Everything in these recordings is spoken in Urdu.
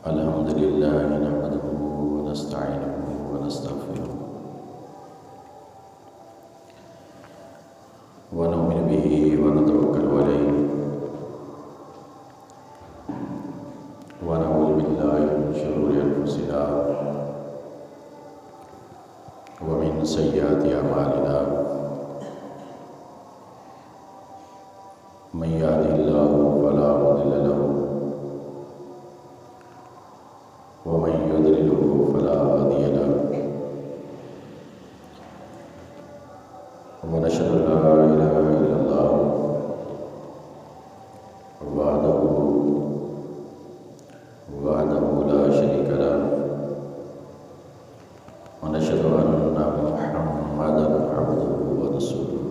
الحمد لله نحمده ونستعينه ونستغفره ونؤمن به ونتوكل عليه ونعوذ بالله من شرور أنفسنا ومن سيئات أعمالنا من يهده الله فلا مضل له ومن يضلله فلا هادي له ونشهد أن لا إله إلا الله وحده لا شريك له ونشهد أن محمدا عبده ورسوله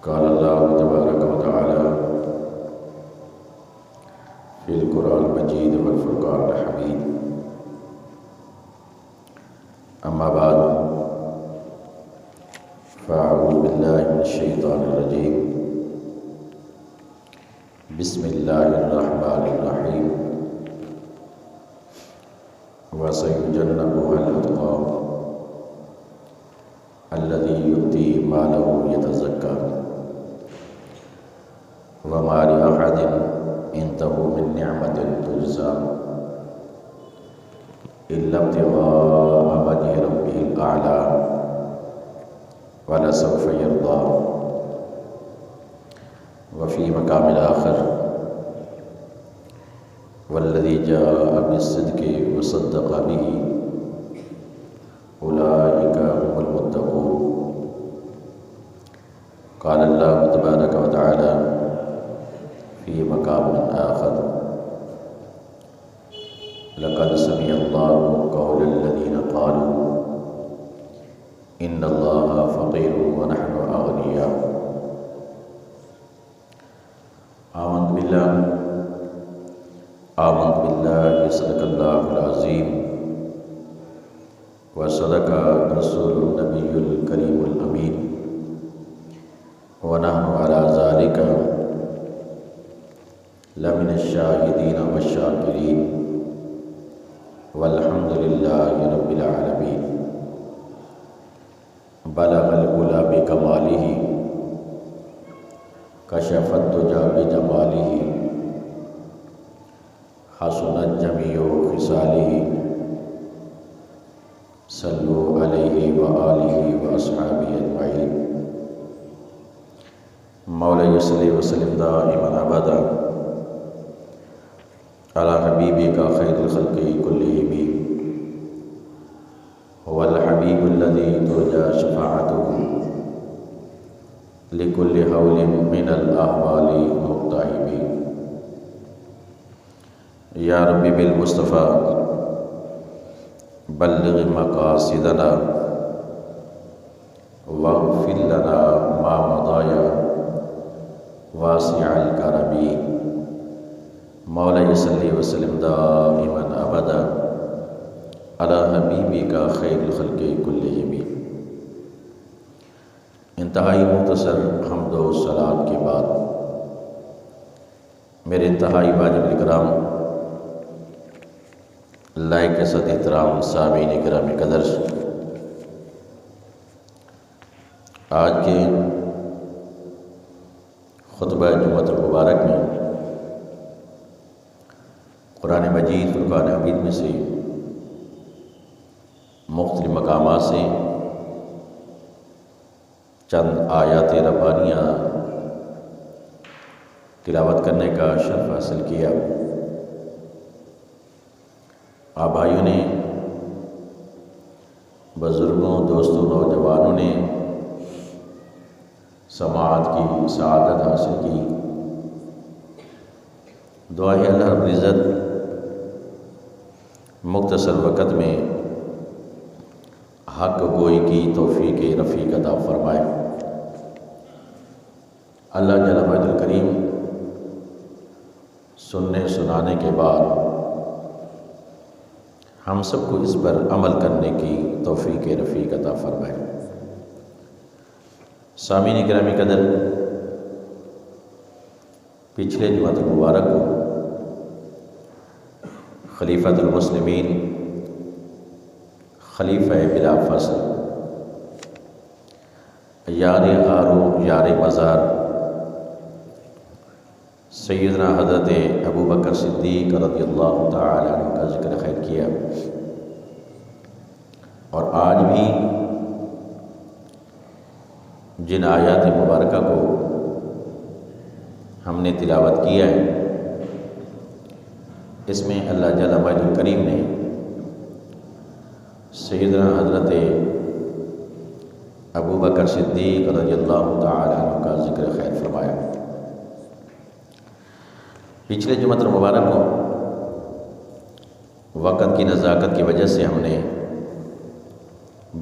قال الله تبارك وتعالى في القرآن المجيد والفرقان الحميد أما بعد فأعوذ بالله من الشيطان الرجيم بسم الله الرحمن الرحيم وسيجنبها الأتقى الذي يؤتي ماله يتزكى وما لأحد عنده من نعمة تجزى إلا ابتغاء وجه ربه الأعلى ولسوف يرضى وفي مقام الآخر والذي جاء بالصدق وصدق به أولئك هم المتقون قال الله تبارك وتعالى في مقام آخر لقد سمع الله قول الذين قالوا إن الله فقير ونحن أغنياء آمنت بالله صدق الله العظيم وصدق رسول النبي الكريم الأمين ونحن على ذلك لمن الشاهدين والشاكرين والحمد لله رب العالمين بلغ العلا بکمالہ کشف الدجی بجمالہ حسنت جمیع خصالہ صلوا علیہ وآلہ واصحابہ اجمعین مولا صلی وسلم دائما ابدا علی حبیبک خیر الخلق کلہم هو الحبیب الذی ترجى شفاعته لكل حول من الأحوال مقتحم یا رب بالمصطفى بلغ مقاصدنا واغفر لنا ما مضى واسع الكرم مولا صلی وسلم دائما ابدا علی حبیبک خیر الخلق کلہم انتہائی مختصر حمد و صلات کے بعد میرے انتہائی واجب اکرام لائق صد احترام سامعین کرام قدر، آج کے خطبہ جمعۃ المبارک میں قرآن مجید فرقان حمید میں سے مختلف مقامات سے چند آیات ربانیہ تلاوت کرنے کا شرف حاصل کیا۔ آپ بھائیوں نے، بزرگوں، دوستوں، نوجوانوں نے سماعت کی سعادت حاصل کی۔ دعا ہے اللہ رب العزت مختصر وقت میں حق گوئی کی توفیق رفیق عطا فرمائے۔ اللہ جل مجدہ الکریم سننے سنانے کے بعد ہم سب کو اس پر عمل کرنے کی توفیق رفیق عطا فرمائے۔ سامعین گرامی قدر، پچھلے جمعۃ المبارک کو خلیفۃ المسلمین، خلیفہ بلا فصل، یار غار و یار مزار، سیدنا حضرت ابو بکر صدیق رضی اللہ تعالی عنہ کا ذکر خیر کیا، اور آج بھی جن آیات مبارکہ کو ہم نے تلاوت کیا ہے، اس میں اللہ جل مجد الکریم نے سیدنا حضرت ابو بکر صدیق رضی اللہ تعالی عنہ کا ذکر خیر فرمایا۔ پچھلے جمعہ المبارک کو وقت کی نزاکت کی وجہ سے ہم نے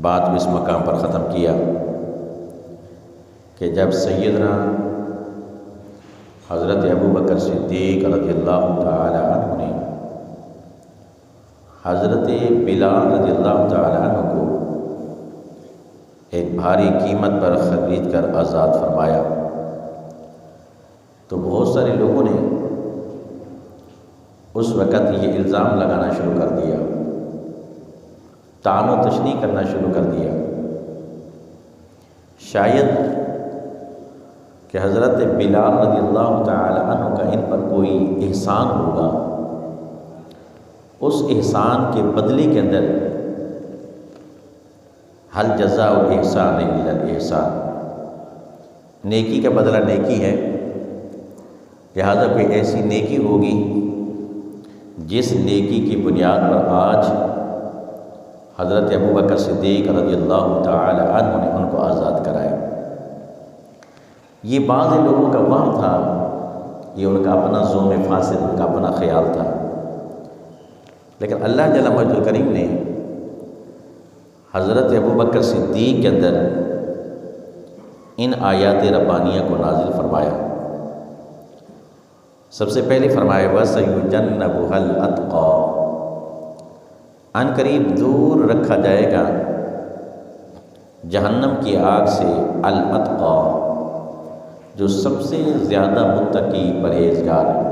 بات کو اس مقام پر ختم کیا کہ جب سیدنا حضرت ابو بکر صدیق رضی اللہ تعالی عنہ نے حضرت بلال رضی اللہ تعالی عنہ کو ایک بھاری قیمت پر خرید کر آزاد فرمایا، تو بہت سارے لوگوں نے اس وقت یہ الزام لگانا شروع کر دیا، طعن و تشنیع کرنا شروع کر دیا، شاید کہ حضرت بلال رضی اللہ تعالی عنہ کا ان پر کوئی احسان ہوگا، اس احسان کے بدلے کے اندر حل جزاء الاحسان الا الاحسان، نیکی کا بدلہ نیکی ہے، لہذا کوئی ایسی نیکی ہوگی جس نیکی کی بنیاد پر آج حضرت ابو بکر صدیق رضی اللہ تعالی عنہ نے ان کو آزاد کرایا۔ یہ بعض لوگوں کا وہم تھا، یہ ان کا اپنا ظلم فاسد، ان کا اپنا خیال تھا، لیکن اللہ جل مجد الکریم نے حضرت ابو بکر صدیق کے اندر ان آیات ربانیہ کو نازل فرمایا۔ سب سے پہلے فرمایا وَسَيُجَنَّبُهَا الْأَتْقَى، ان قریب دور رکھا جائے گا جہنم کی آگ سے الاتقا، جو سب سے زیادہ متقی پرہیزگار ہے،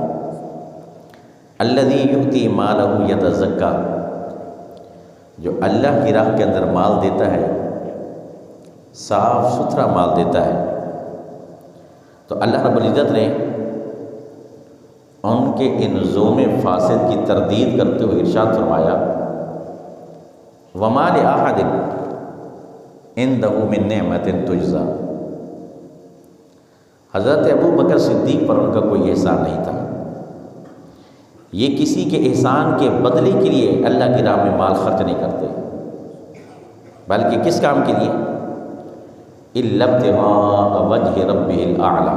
الذی یؤتی مالہ یتزکا، جو اللہ کی راہ کے اندر مال دیتا ہے، صاف ستھرا مال دیتا ہے۔ تو اللہ رب العزت نے ان کے ان ظلم فاسد کی تردید کرتے ہوئے ارشاد فرمایا وَمَا لِأَحَدٍ عِندَهُ مِن نِعْمَةٍ تُجْزَى، حضرت ابو بکر صدیق پر ان کا کوئی احسان نہیں تھا، یہ کسی کے احسان کے بدلے کے لیے اللہ کی راہ میں مال خرچ نہیں کرتے، بلکہ کس کام کے لیے؟ إِلَّا ابْتِغَاءَ وَجْهِ رَبِّهِ الْأَعْلَى،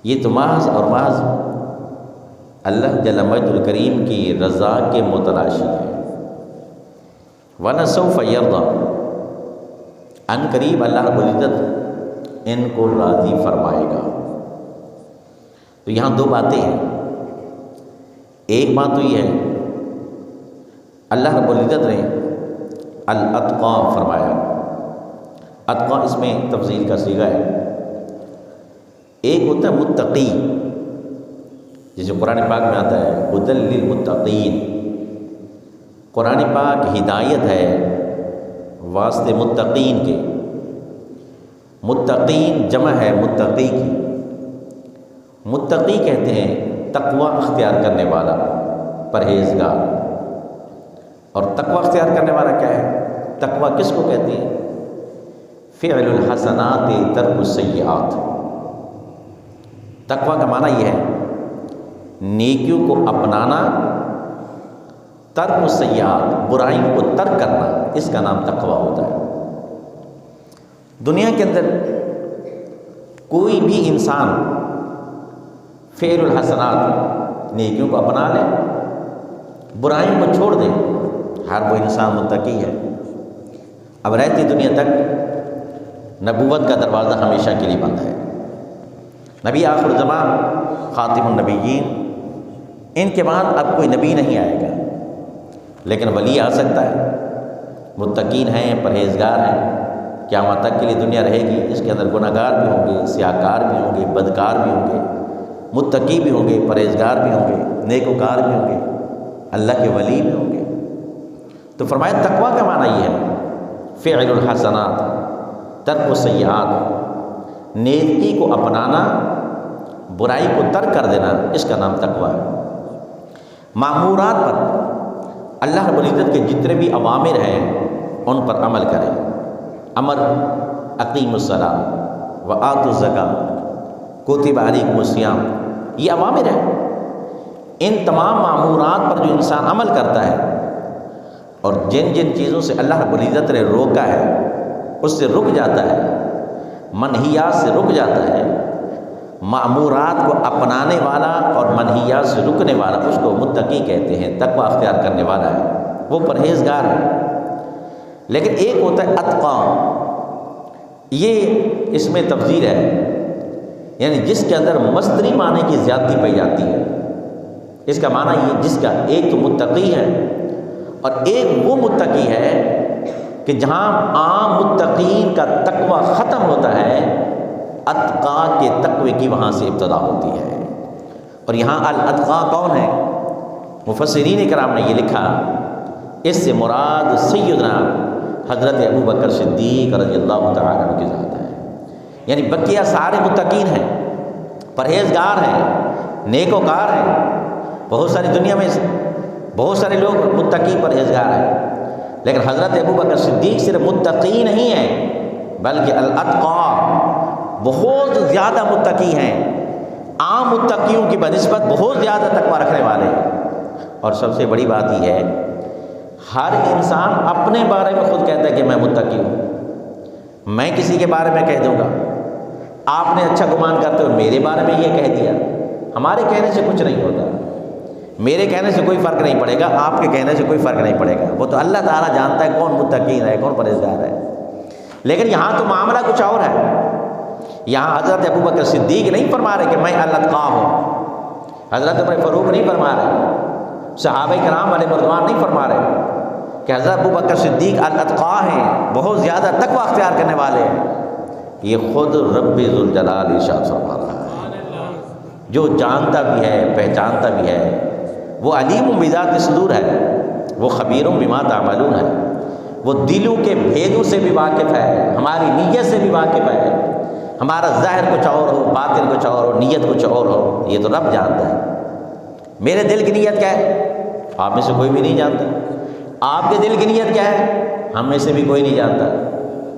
یہ تو محض اور محض اللہ جل مجد الکریم کی رضا کے متلاشی ہے۔ وَلَسَوْفَ يَرْضَى، ان قریب اللہ رب العزت ان کو راضی فرمائے گا۔ تو یہاں دو باتیں ہیں، ایک بات تو یہ ہے اللہ رب العزت نے الاتقا فرمایا، اتقا اس میں تفضیل کا صیغہ ہے، ایک ہوتا ہے متقی، جسے قرآن پاک میں آتا ہے ہدی للمتقین، قرآن پاک ہدایت ہے واسطے متقین کے، متقین جمع ہے متقی کی، متقی کہتے ہیں تقوی اختیار کرنے والا، پرہیزگار۔ اور تقوی اختیار کرنے والا کیا ہے؟ تقوی کس کو کہتے ہیں؟ فعل الحسنات ترک السیئات، تقوی کا معنی یہ ہے نیکیوں کو اپنانا، ترک السیئات برائیوں کو ترک کرنا، اس کا نام تقوی ہوتا ہے۔ دنیا کے اندر کوئی بھی انسان فعل الحسنات نیکیوں کو اپنا لے، برائیوں کو چھوڑ دے، ہر وہ انسان متقی ہے۔ اب رہتی دنیا تک نبوت کا دروازہ ہمیشہ کے لیے بند ہے، نبی آخر زمان خاتم النبیین، ان کے بعد اب کوئی نبی نہیں آئے گا، لیکن ولی آ سکتا ہے، متقین ہیں، پرہیزگار ہیں، قیامت تک کے لیے دنیا رہے گی، اس کے اندر گناہ گار بھی ہوں گے، سیاہکار بھی ہوں گے، بدکار بھی ہوں گے، متقی بھی ہوں گے، پرہیزگار بھی ہوں گے، نیکوکار بھی ہوں گے، اللہ کے ولی بھی ہوں گے۔ تو فرمایا تقویٰ کا معنی یہ ہے فعل الحسنات ترک السیئات، نیکی کو اپنانا، برائی کو ترک کر دینا، اس کا نام تقویٰ ہے۔ مأمورات پر اللہ رب العزت کے جتنے بھی اوامر ہیں ان پر عمل کریں۔ امر اقیم الصلاۃ وآتوا الزکاۃ کتب علیکم الصیام، یہ اوامر ہیں۔ ان تمام مأمورات پر جو انسان عمل کرتا ہے اور جن جن چیزوں سے اللہ رب العزت نے روکا ہے اس سے رک جاتا ہے، منہیات سے رک جاتا ہے، مأمورات کو اپنانے والا اور منہیات سے رکنے والا، اس کو متقی کہتے ہیں، تقویٰ اختیار کرنے والا ہے، وہ پرہیزگار ہے۔ لیکن ایک ہوتا ہے اتقا، یہ اس میں تفضیل ہے، یعنی جس کے اندر مصدری معنی کی زیادتی پائی جاتی ہے۔ اس کا معنی یہ جس کا ایک تو متقی ہے اور ایک وہ متقی ہے کہ جہاں عام متقین کا تقویٰ ختم ہوتا ہے، اتقا کے تقوی کی وہاں سے ابتدا ہوتی ہے۔ اور یہاں الاتقا کون ہے؟ مفسرین کرام نے یہ لکھا، اس سے مراد سیدنا حضرت ابو بکر صدیق رضی اللہ تعالیٰ عنہ کی ذات ہے۔ یعنی بقیہ سارے متقین ہیں، پرہیزگار ہیں، نیک وکار ہیں، بہت ساری دنیا میں بہت سارے لوگ متقی پرہیزگار ہیں، لیکن حضرت ابو بکر صدیق صرف متقی نہیں ہیں بلکہ الاتقا، بہت زیادہ متقی ہیں، عام متقیوں کی بنسبت بہت زیادہ تقویٰ رکھنے والے ہیں۔ اور سب سے بڑی بات یہ ہے، ہر انسان اپنے بارے میں خود کہتا ہے کہ میں متقی ہوں۔ میں کسی کے بارے میں کہہ دوں گا آپ نے اچھا گمان کرتے ہوئے میرے بارے میں یہ کہہ دیا، ہمارے کہنے سے کچھ نہیں ہوتا، میرے کہنے سے کوئی فرق نہیں پڑے گا، آپ کے کہنے سے کوئی فرق نہیں پڑے گا، وہ تو اللہ تعالیٰ جانتا ہے کون متقی ہے کون پرہیزگار ہے۔ لیکن یہاں تو معاملہ کچھ اور ہے، یہاں حضرت ابو بکر صدیق نہیں فرما رہے کہ میں الاتقا ہوں، حضرت عمر فاروق نہیں فرما رہے، صحابہ کرام علیہ رضوان نہیں فرما رہے کہ حضرت ابو بکر صدیق الاتقا ہیں، بہت زیادہ تقویٰ اختیار کرنے والے ہیں۔ یہ خود رب ذوالجلال ارشاد فرما رہا ہے، جو جانتا بھی ہے پہچانتا بھی ہے، وہ علیم بذات الصدور ہے، وہ خبیر بما تعملون ہے، وہ دلوں کے بھیدوں سے بھی واقف ہے، ہماری نیت سے بھی واقف ہے، ہمارا ظاہر کچھ اور ہو، باطن کچھ اور ہو، نیت کچھ اور ہو، یہ تو رب جانتا ہے۔ میرے دل کی نیت کیا ہے آپ میں سے کوئی بھی نہیں جانتا، آپ کے دل کی نیت کیا ہے ہم میں سے بھی کوئی نہیں جانتا،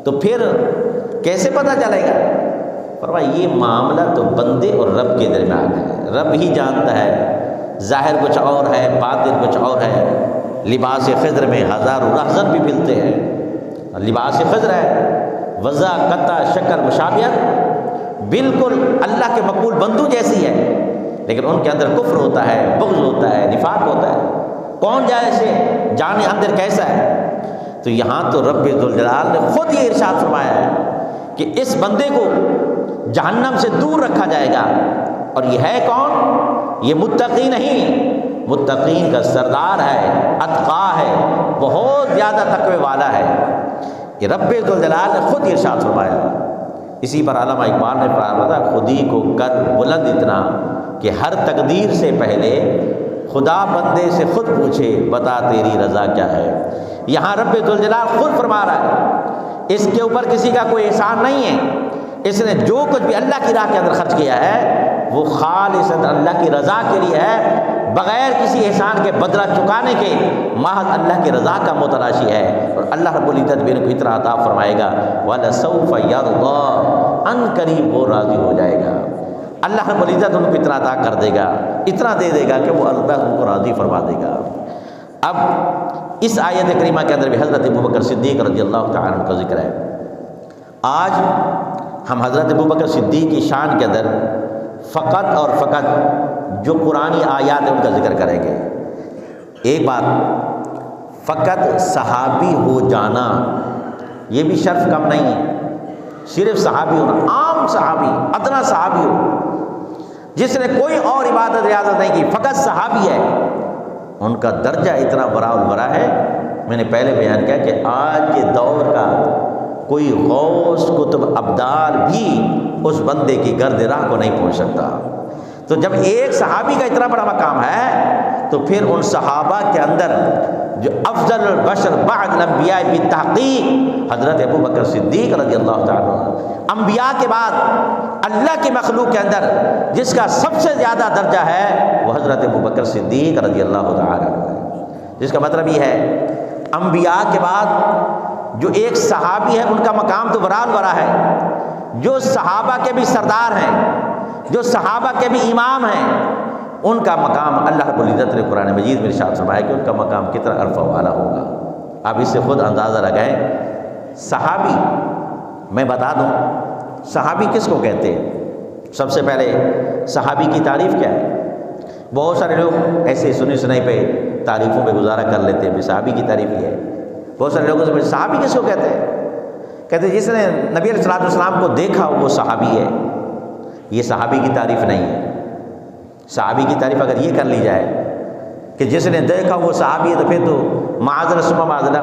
تو پھر کیسے پتہ چلے گا؟ فرمایا یہ معاملہ تو بندے اور رب کے درمیان ہے، رب ہی جانتا ہے، ظاہر کچھ اور ہے باطن کچھ اور ہے۔ لباس خضر میں ہزاروں رہزن بھی ملتے ہیں، لباس خضر ہے، وضع قطع شکل مشابہت بالکل اللہ کے مقبول بندوں جیسی ہے، لیکن ان کے اندر کفر ہوتا ہے، بغض ہوتا ہے، نفاق ہوتا ہے، کون جائے سے جانے اندر کیسا ہے۔ تو یہاں تو رب ذوالجلال نے خود یہ ارشاد فرمایا ہے کہ اس بندے کو جہنم سے دور رکھا جائے گا، اور یہ ہے کون؟ یہ متقی نہیں، متقین کا سردار ہے، اتقا ہے، بہت زیادہ تقوی والا ہے۔ یہ رب ذوالجلال نے خود ارشاد فرمایا۔ اسی پر علامہ اقبال نے فرمایا خود ہی کو کر بلند اتنا کہ ہر تقدیر سے پہلے خدا بندے سے خود پوچھے بتا تیری رضا کیا ہے۔ یہاں رب ذوالجلال خود فرما رہا ہے، اس کے اوپر کسی کا کوئی احسان نہیں ہے، اس نے جو کچھ بھی اللہ کی راہ کے اندر خرچ کیا ہے وہ خالصاً اللہ کی رضا کے لیے ہے، بغیر کسی احسان کے بدلہ چکانے کے، محض اللہ کی رضا کا متلاشی ہے۔ اور اللہ رب العزت بھی ان کو اتنا عطا فرمائے گا وَلَسَوْفَ يَرْضَىٰ، ان قریب وہ راضی ہو جائے گا۔ اللہ رب العزت ان کو اتنا عطا کر دے گا، اتنا دے دے گا کہ وہ اللہ ان کو راضی فرما دے گا۔ اب اس آیت کریمہ کے اندر بھی حضرت ابو بکر صدیق رضی اللہ تعالیٰ عنہ کا ذکر ہے۔ آج ہم حضرت ابو بکر صدیق کی شان کے اندر فقط اور فقط جو قرآنی آیات ہیں ان کا ذکر کریں گے۔ ایک بات، فقط صحابی ہو جانا یہ بھی شرف کم نہیں ہے، صرف صحابی ہونا، عام صحابی، ادنا صحابی ہو جس نے کوئی اور عبادت ریاضت نہیں کی، فقط صحابی ہے، ان کا درجہ اتنا برا البرا ہے۔ میں نے پہلے بیان کیا کہ آج کے دور کا کوئی غوث قطب ابدال بھی اس بندے کی گرد راہ کو نہیں پہنچ سکتا۔ تو جب ایک صحابی کا اتنا بڑا مقام ہے تو پھر ان صحابہ کے اندر جو افضل البشر بعد الانبیاء بالتحقیق حضرت ابو بکر صدیق رضی اللہ تعالیٰ عنہ، انبیاء کے بعد اللہ کی مخلوق کے اندر جس کا سب سے زیادہ درجہ ہے وہ حضرت ابو بکر صدیق رضی اللہ تعالیٰ عنہ ہے، جس کا مطلب یہ ہے انبیاء کے بعد جو ایک صحابی ہے ان کا مقام تو برال برا ہے، جو صحابہ کے بھی سردار ہیں، جو صحابہ کے بھی امام ہیں، ان کا مقام اللہ رب العزت نے قرآن مجید میں ارشاد فرمایا کہ ان کا مقام کتنا عرفہ والا ہوگا۔ آپ اس سے خود اندازہ لگائیں۔ صحابی میں بتا دوں صحابی کس کو کہتے ہیں؟ سب سے پہلے صحابی کی تعریف کیا ہے؟ بہت سارے لوگ ایسے سنی سنائی پہ تعریفوں پہ گزارا کر لیتے ہیں، صحابی کی تعریف یہ ہے۔ بہت سارے لوگوں سے صحابی کس کو کہتے ہیں؟ کہتے ہیں جس نے نبی علیہ الصلوۃ والسلام کو دیکھا وہ صحابی ہے۔ یہ صحابی کی تعریف نہیں ہے۔ صحابی کی تعریف اگر یہ کر لی جائے کہ جس نے دیکھا وہ صحابی ہے تو پھر تو معاذ ثم معاذ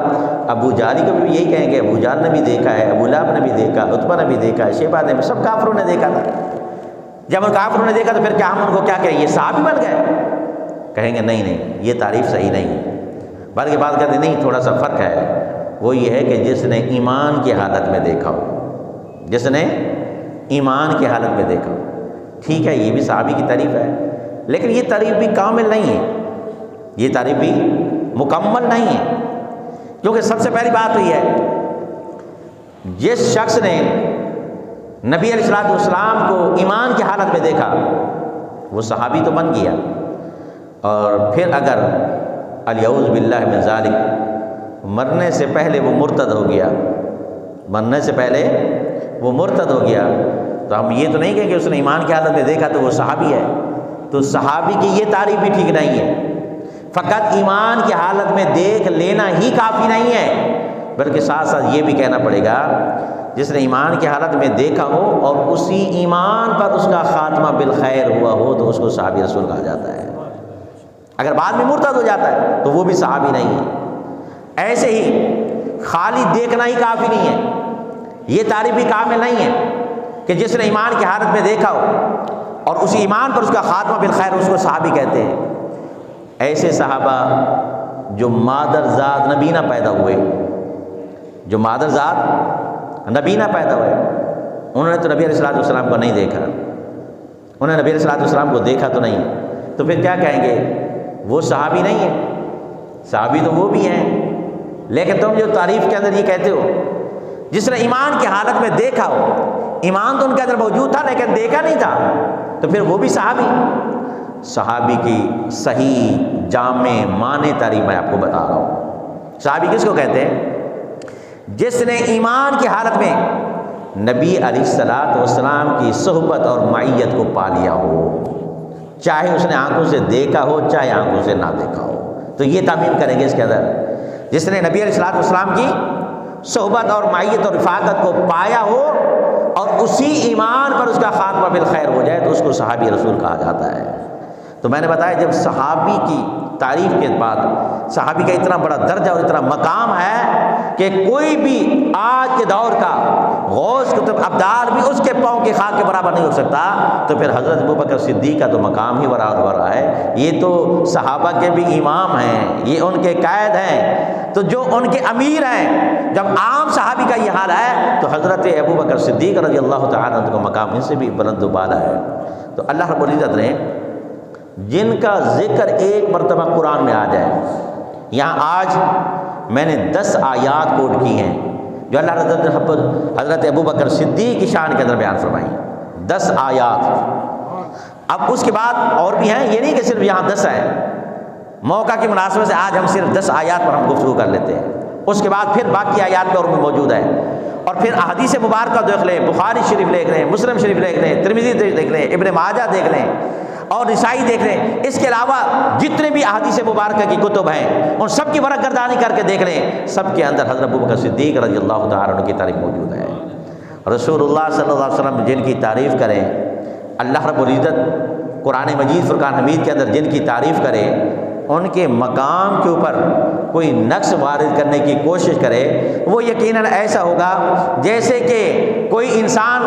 ابو جہل کو بھی یہی کہیں گے، ابو جہل نے بھی دیکھا ہے، ابو لہب نے بھی دیکھا، عتبہ نے بھی دیکھا ہے، شیبہ نے بھی، سب کافروں نے دیکھا تھا۔ جب ان کافروں نے دیکھا تو پھر کیا ہم ان کو کیا کہیں؟ یہ صحابی بن گئے؟ کہیں گے نہیں نہیں، یہ تعریف صحیح نہیں ہے، بلکہ بات کہتے ہیں نہیں، تھوڑا سا فرق ہے۔ وہ یہ ہے کہ جس نے ایمان کی حالت میں دیکھا ہو، جس نے ایمان کی حالت میں دیکھا ہو، ٹھیک ہے یہ بھی صحابی کی تعریف ہے، لیکن یہ تعریف بھی کامل نہیں ہے، یہ تعریف بھی مکمل نہیں ہے، کیونکہ سب سے پہلی بات تو یہ ہے جس شخص نے نبی علیہ الصلوۃ والسلام کو ایمان کی حالت میں دیکھا وہ صحابی تو بن گیا، اور پھر اگر الیعوذ باللہ من ذالک مرنے سے پہلے وہ مرتد ہو گیا، مرنے سے پہلے وہ مرتد ہو گیا، تو ہم یہ تو نہیں کہیں کہ اس نے ایمان کی حالت میں دیکھا تو وہ صحابی ہے۔ تو صحابی کی یہ تعریف بھی ٹھیک نہیں ہے۔ فقط ایمان کی حالت میں دیکھ لینا ہی کافی نہیں ہے، بلکہ ساتھ ساتھ یہ بھی کہنا پڑے گا جس نے ایمان کی حالت میں دیکھا ہو اور اسی ایمان پر اس کا خاتمہ بالخیر ہوا ہو تو اس کو صحابی رسول کہا جاتا ہے۔ اگر بعد میں مرتد ہو جاتا ہے تو وہ بھی صحابی نہیں ہے۔ ایسے ہی خالی دیکھنا ہی کافی نہیں ہے، یہ تعریف بھی کامل نہیں ہے کہ جس نے ایمان کی حالت میں دیکھا ہو اور اسی ایمان پر اس کا خاتمہ بالخیر اس کو صحابی کہتے ہیں۔ ایسے صحابہ جو مادرزاد نبینہ پیدا ہوئے، جو مادرزاد نبینہ پیدا ہوئے، انہوں نے تو نبی علیہ الصلوۃ والسلام کو نہیں دیکھا، انہوں نے نبی علیہ الصلوۃ والسلام کو دیکھا تو نہیں، تو پھر کیا کہیں گے؟ وہ صحابی نہیں ہے؟ صحابی تو وہ بھی ہیں، لیکن تم جو تعریف کے اندر یہ کہتے ہو جس نے ایمان کی حالت میں دیکھا ہو، ایمان تو ان کے اندر موجود تھا لیکن دیکھا نہیں تھا، تو پھر وہ بھی صحابی؟ صحابی کی صحیح جامع معنی تعریف میں آپ کو بتا رہا ہوں۔ صحابی کس کو کہتے ہیں؟ جس نے ایمان کی حالت میں نبی علیہ الصلوۃ والسلام کی صحبت اور معیت کو پا لیا ہو، چاہے اس نے آنکھوں سے دیکھا ہو چاہے آنکھوں سے نہ دیکھا ہو، تو یہ تعمیم کریں گے اس کے اندر جس نے نبی علیہ الصلوۃ والسلام کی صحبت اور معیت اور رفاقت کو پایا ہو اور اسی ایمان پر اس کا خاتمہ بالخیر ہو جائے تو اس کو صحابی رسول کہا جاتا ہے۔ تو میں نے بتایا جب صحابی کی تعریف کے بعد صحابی کا اتنا بڑا درجہ اور اتنا مقام ہے کہ کوئی بھی آج کے دور کا غوث قطب ابدال بھی اس کے پاؤں کی خاک کے برابر نہیں ہو سکتا، تو پھر حضرت ابو بکر صدیق کا تو مقام ہی برابر ہو رہا ہے۔ یہ تو صحابہ کے بھی امام ہیں، یہ ان کے قائد ہیں، تو جو ان کے امیر ہیں، جب عام صحابی کا یہ حال ہے تو حضرت ابو بکر صدیق رضی اللہ تعالیٰ عنہ کا مقام ان سے بھی بلند و بالا ہے۔ تو اللہ رب العزت نے جن کا ذکر ایک مرتبہ قرآن میں آ جائے، یہاں آج میں نے 10 آیات کوٹ کی ہیں جو اللہ رضی حضرت ابو بکر صدیق کی شان کے اندر بیان فرمائی، 10 آیات۔ اب اس کے بعد اور بھی ہیں، یہ نہیں کہ صرف یہاں 10 ہیں، موقع کی مناسبت سے آج ہم صرف 10 آیات پر ہم گفتگو کر لیتے ہیں، اس کے بعد پھر باقی آیات اور بھی موجود ہے، اور پھر احادیث مبارکہ دیکھ لیں، بخاری شریف دیکھ لیں، مسلم شریف دیکھ لیں، ترمذی دیکھ لیں، ابن ماجہ دیکھ لیں اور نسائی دیکھ لیں، اس کے علاوہ جتنے بھی احادیث مبارکہ کی کتب ہیں ان سب کی ورق گردانی کر کے دیکھ لیں، سب کے اندر حضرت ابو بکر صدیق رضی اللہ تعالیٰ عنہ کی تعریف موجود ہے۔ رسول اللہ صلی اللہ علیہ وسلم جن کی تعریف کریں، اللہ رب العزت قرآن مجید فرقان حمید کے اندر جن کی تعریف کرے، ان کے مقام کے اوپر کوئی نقص وارد کرنے کی کوشش کرے وہ یقیناً ایسا ہوگا جیسے کہ کوئی انسان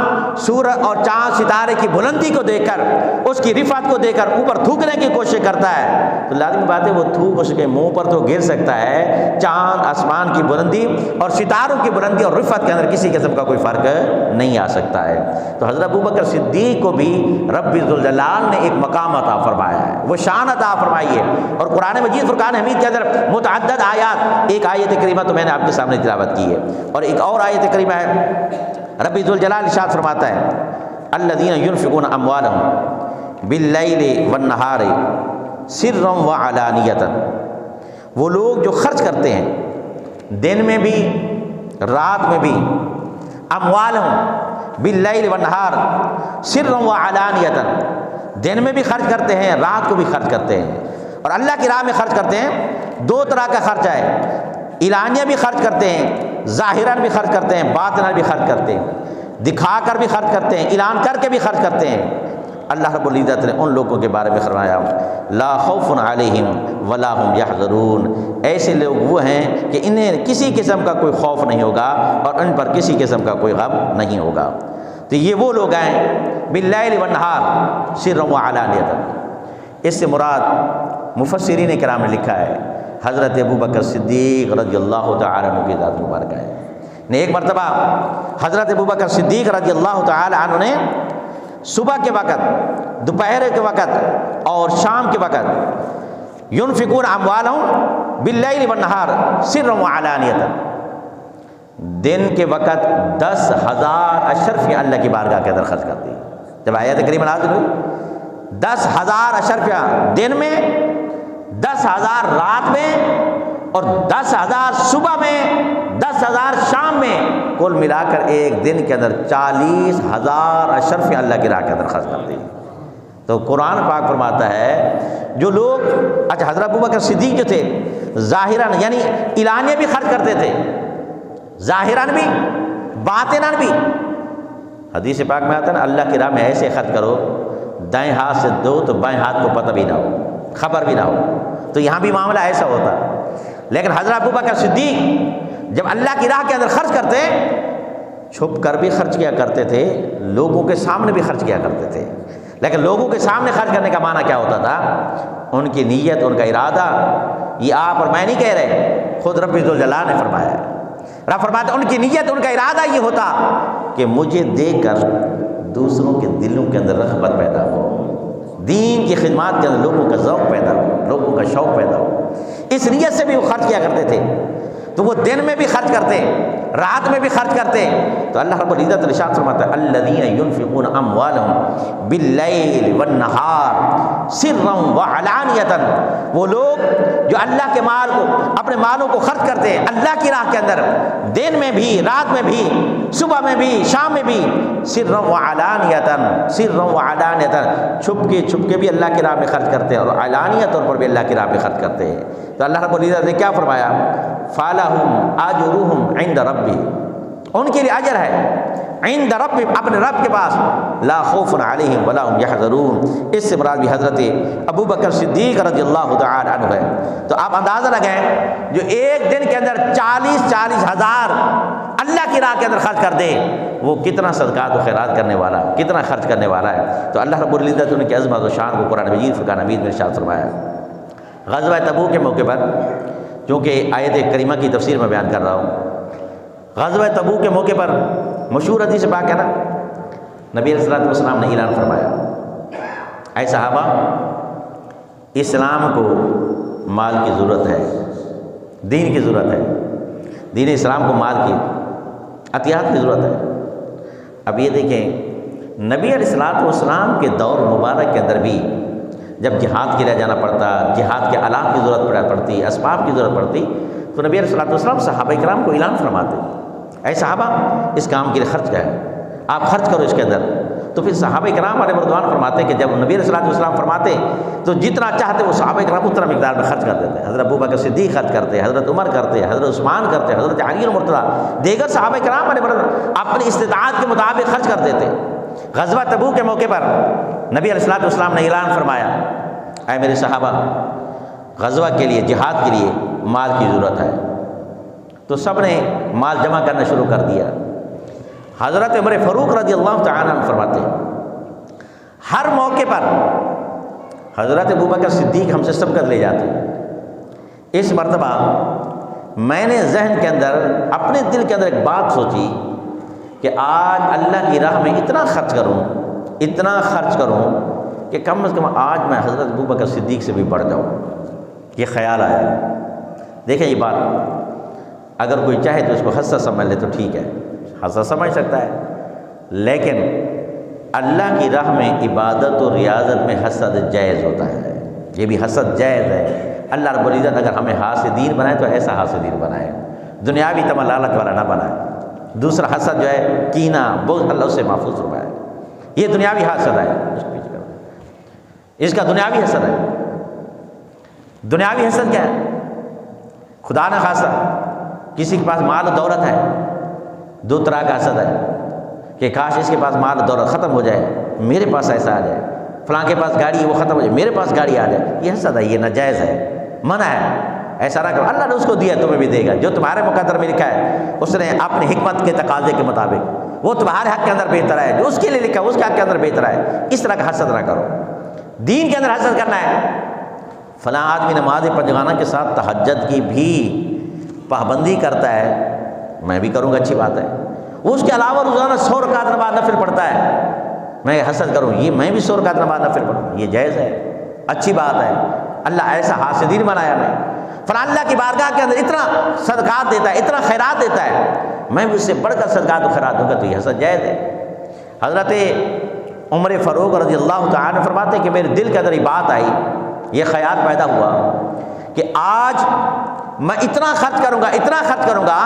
سورج اور چاند ستارے کی بلندی کو دیکھ کر اس کی رفعت کو دیکھ کر اوپر تھوکنے کی کوشش کرتا ہے، تو لازمی بات ہے وہ تھوک اس کے منہ پر تو گر سکتا ہے، چاند آسمان کی بلندی اور ستاروں کی بلندی اور رفعت کے اندر کسی قسم کا کوئی فرق نہیں آ سکتا ہے۔ تو حضرت ابوبکر صدیق کو بھی رب ذوالجلال نے ایک مقام عطا فرمایا ہے، وہ شان عطا فرمائی ہے، اور قرآن مجید فرقان حمید کے اندر متعدد آیات، ایک آیت کریمہ تو میں نے آپ کے سامنے تلاوت کی ہے، اور ایک اور آیت کریمہ ہے رب ذوالجلال ارشاد فرماتا ہے الذین ينفقون اموالهم باللیل والنہار سرا وعلانیۃ، وہ لوگ جو خرچ کرتے ہیں دن میں بھی رات میں بھی، اموالهم باللیل والنہار سرا وعلانیۃ، دن میں بھی خرچ کرتے ہیں رات کو بھی خرچ کرتے ہیں، اور اللہ کی راہ میں خرچ کرتے ہیں۔ دو طرح کا خرچہ ہے، اعلانیہ بھی خرچ کرتے ہیں، ظاہراً بھی خرچ کرتے ہیں، باطناً بھی خرچ کرتے ہیں، دکھا کر بھی خرچ کرتے ہیں، اعلان کر کے بھی خرچ کرتے ہیں۔ اللہ رب العزت نے ان لوگوں کے بارے میں فرمایا لا خوف علیہم ولا هم یحزنون، ایسے لوگ وہ ہیں کہ انہیں کسی قسم کا کوئی خوف نہیں ہوگا اور ان پر کسی قسم کا کوئی غم نہیں ہوگا۔ تو یہ وہ لوگ ہیں باللیل والنہار سرا وعلانیۃ، اس سے مراد مفسرین کرام نے لکھا ہے حضرت ابوبکر صدیق رضی اللہ تعالیٰ عنہ کی ذات مبارکہ ہے نے ایک مرتبہ حضرت ابوبکر صدیق رضی اللہ تعالیٰ عنہ نے صبح کے وقت، دوپہر کے وقت اور شام کے وقت ينفقون اموالهم باللیل والنہار سرا وعلانیۃ، دن کے وقت 10,000 اشرفیہ اللہ کی بارگاہ کے اندر خرچ کرتے ہیں۔ جب آیت کریمہ نازل ہوئی 10,000 اشرفیہ دن میں، 10,000 رات میں، اور 10,000 صبح میں، 10,000 شام میں، کل ملا کر ایک دن کے اندر 40,000 اشرفیہ اللہ کی راہ کے اندر خرچ کرتے ہیں۔ تو قرآن پاک فرماتا ہے جو لوگ، اچھا حضرت ابوبکر صدیق جو تھے ظاہراً یعنی اعلانیہ بھی خرچ کرتے تھے، ظاہراً بھی باطناً بھی۔ حدیث پاک میں آتا ہے نا اللہ کی راہ میں ایسے خرچ کرو دائیں ہاتھ سے دو تو بائیں ہاتھ کو پتہ بھی نہ ہو، خبر بھی نہ ہو، تو یہاں بھی معاملہ ایسا ہوتا ہے۔ لیکن حضرت ابوبکر صدیق جب اللہ کی راہ کے اندر خرچ کرتے چھپ کر بھی خرچ کیا کرتے تھے، لوگوں کے سامنے بھی خرچ کیا کرتے تھے، لیکن لوگوں کے سامنے خرچ کرنے کا معنی کیا ہوتا تھا؟ ان کی نیت، ان کا ارادہ، یہ آپ اور میں نہیں کہہ رہے، خود رب ذوالجلال نے فرمایا ہے۔ رب فرماتے ان کی نیت، ان کا ارادہ یہ ہوتا کہ مجھے دیکھ کر دوسروں کے دلوں کے اندر رغبت پیدا ہو، دین کی خدمات کے اندر لوگوں کا ذوق پیدا ہو، لوگوں کا شوق پیدا ہو، اس نیت سے بھی وہ خرچ کیا کرتے تھے۔ تو وہ دن میں بھی خرچ کرتے، رات میں بھی خرچ کرتے۔ تو اللہ رب العزت ارشاد فرماتا ہے الذین ينفقون اموالهم باللیل والنہار سرا وعلانیۃ، وہ لوگ جو اللہ کے مال کو، اپنے مالوں کو خرچ کرتے ہیں اللہ کی راہ کے اندر، دن میں بھی، رات میں بھی، صبح میں بھی، شام میں بھی، سرا وعلانیۃ، سرا وعلانیۃ، چھپ کے بھی اللہ کی راہ میں خرچ کرتے ہیں اور علانیہ طور پر بھی اللہ کی راہ میں خرچ کرتے ہیں۔ تو اللہ رب العزت نے کیا فرمایا؟ فَلَهُمْ أَجْرُهُمْ عِنْدَ رَبِّهِمْ، ان کے لیے اجر ہے عند رب، اپنے رب کے پاس، لا خوف علیہم ولا هم يحزنون، اس سے مراد بھی حضرت ابوبکر صدیق رضی اللہ تعالی عنہ ہے۔ تو آپ اندازہ لگائیں جو ایک دن کے اندر 40 ہزار اللہ کی راہ کے اندر خرچ کر دے، وہ کتنا صدقات و خیرات کرنے والا، کتنا خرچ کرنے والا ہے۔ تو اللہ رب العزت ان کی عظمت و شان کو قرآن مجید فرقان حمید میں ارشاد فرمایا ہے۔ غزوہ تبوک کے موقع پر، چونکہ آیت کریمہ کی تفسیر میں بیان کر رہا ہوں، غزوہ تبوک کے موقع پر مشہور حدیث پاک ہے نا، نبی علیہ الصلوۃ والسلام نے اعلان فرمایا، اے صحابہ، اسلام کو مال کی ضرورت ہے، دین کی ضرورت ہے، دین اسلام کو مال کی، عطیات کی ضرورت ہے۔ اب یہ دیکھیں نبی علیہ الصلوۃ والسلام کے دور مبارک کے اندر بھی جب جہاد کے لیے جانا پڑتا، جہاد کے آلات کی ضرورت پڑتی، اسباب کی ضرورت پڑتی، تو نبی علیہ الصلوۃ والسلام صحابہ کرام کو اعلان فرماتے، اے صحابہ اس کام کے لیے خرچ کیا ہے، آپ خرچ کرو اس کے اندر۔ تو پھر صحابہ کرام علیہ رضوان فرماتے کہ جب نبی علیہ الصلوۃ والسلام فرماتے تو جتنا چاہتے وہ صحابہ کرام اتنا مقدار میں خرچ کر دیتے۔ حضرت ابوبکر صدیق خرچ کرتے، حضرت عمر کرتے، حضرت عثمان کرتے، حضرت علی مرتضیٰ، دیگر صحابہ کرام علیہ رضوان اپنی استطاعت کے مطابق خرچ کر دیتے۔ غزوہ تبوک کے موقع پر نبی علیہ الصلوۃ والسلام نے اعلان فرمایا، اے میرے صحابہ، غزوہ کے لیے، جہاد کے لیے مال کی ضرورت ہے، تو سب نے مال جمع کرنا شروع کر دیا۔ حضرت عمر فاروق رضی اللہ تعالیٰ عنہ فرماتے ہیں ہر موقع پر حضرت ابوبکر صدیق ہم سے سبقت لے جاتے۔ اس مرتبہ میں نے ذہن کے اندر، اپنے دل کے اندر ایک بات سوچی کہ آج اللہ کی راہ میں اتنا خرچ کروں کہ کم از کم آج میں حضرت ابوبکر صدیق سے بھی بڑھ جاؤں۔ یہ خیال آیا۔ دیکھیں یہ بات، اگر کوئی چاہے تو اس کو حسد سمجھ لے تو ٹھیک ہے، حسد سمجھ سکتا ہے، لیکن اللہ کی راہ میں عبادت و ریاضت میں حسد جائز ہوتا ہے، یہ بھی حسد جائز ہے۔ اللہ رب العزت اگر ہمیں حاسدین بنائے تو ایسا حاسدین بنائے، دنیاوی تمنا لالچ والا نہ بنائے۔ دوسرا حسد جو ہے کینہ، بغض، اللہ اس سے محفوظ فرمائے۔ یہ دنیاوی حسد ہے، اس کا دنیاوی حسد ہے۔ دنیاوی حسد کیا ہے؟ خدا نہ خاصہ کسی کے پاس مال و دولت ہے، دو طرح کا حسد ہے کہ کاش اس کے پاس مال و دولت ختم ہو جائے، میرے پاس ایسا آ جائے، فلاں کے پاس گاڑی ہے وہ ختم ہو جائے، میرے پاس گاڑی آ جائے۔ یہ حسد ہے، یہ ناجائز ہے، منع ہے، ایسا نہ کرو۔ اللہ نے اس کو دیا، تمہیں بھی دے گا۔ جو تمہارے مقدر میں لکھا ہے اس نے اپنی حکمت کے تقاضے کے مطابق وہ تمہارے حق کے اندر بہتر ہے، جو اس کے لیے لکھا ہے اس کے حق کے اندر بہتر ہے۔ اس طرح کا حسد نہ کرو۔ دین کے اندر حسد کرنا ہے، فلاں آدمی نماز پنجگانہ کے ساتھ تہجد کی بھی پابندی کرتا ہے، میں بھی کروں گا، اچھی بات ہے۔ اس کے علاوہ روزانہ 100 رکعت نماز نفل پڑھتا ہے، میں حسد کروں یہ میں بھی 100 رکعت نماز نفل پڑھوں، یہ جائز ہے، اچھی بات ہے۔ اللہ ایسا حاسدین بنایا میں، فلاں اللہ کی بارگاہ کے اندر اتنا صدقات دیتا ہے، اتنا خیرات دیتا ہے، میں بھی اس سے بڑھ کر صدقات و خیرات دوں گا، تو یہ حسد جائز ہے۔ حضرت عمر فاروق رضی اللہ تعالیٰ عنہ فرماتے ہیں کہ میرے دل کے اندر یہ بات آئی، یہ خیال پیدا ہوا کہ آج میں اتنا خرچ کروں گا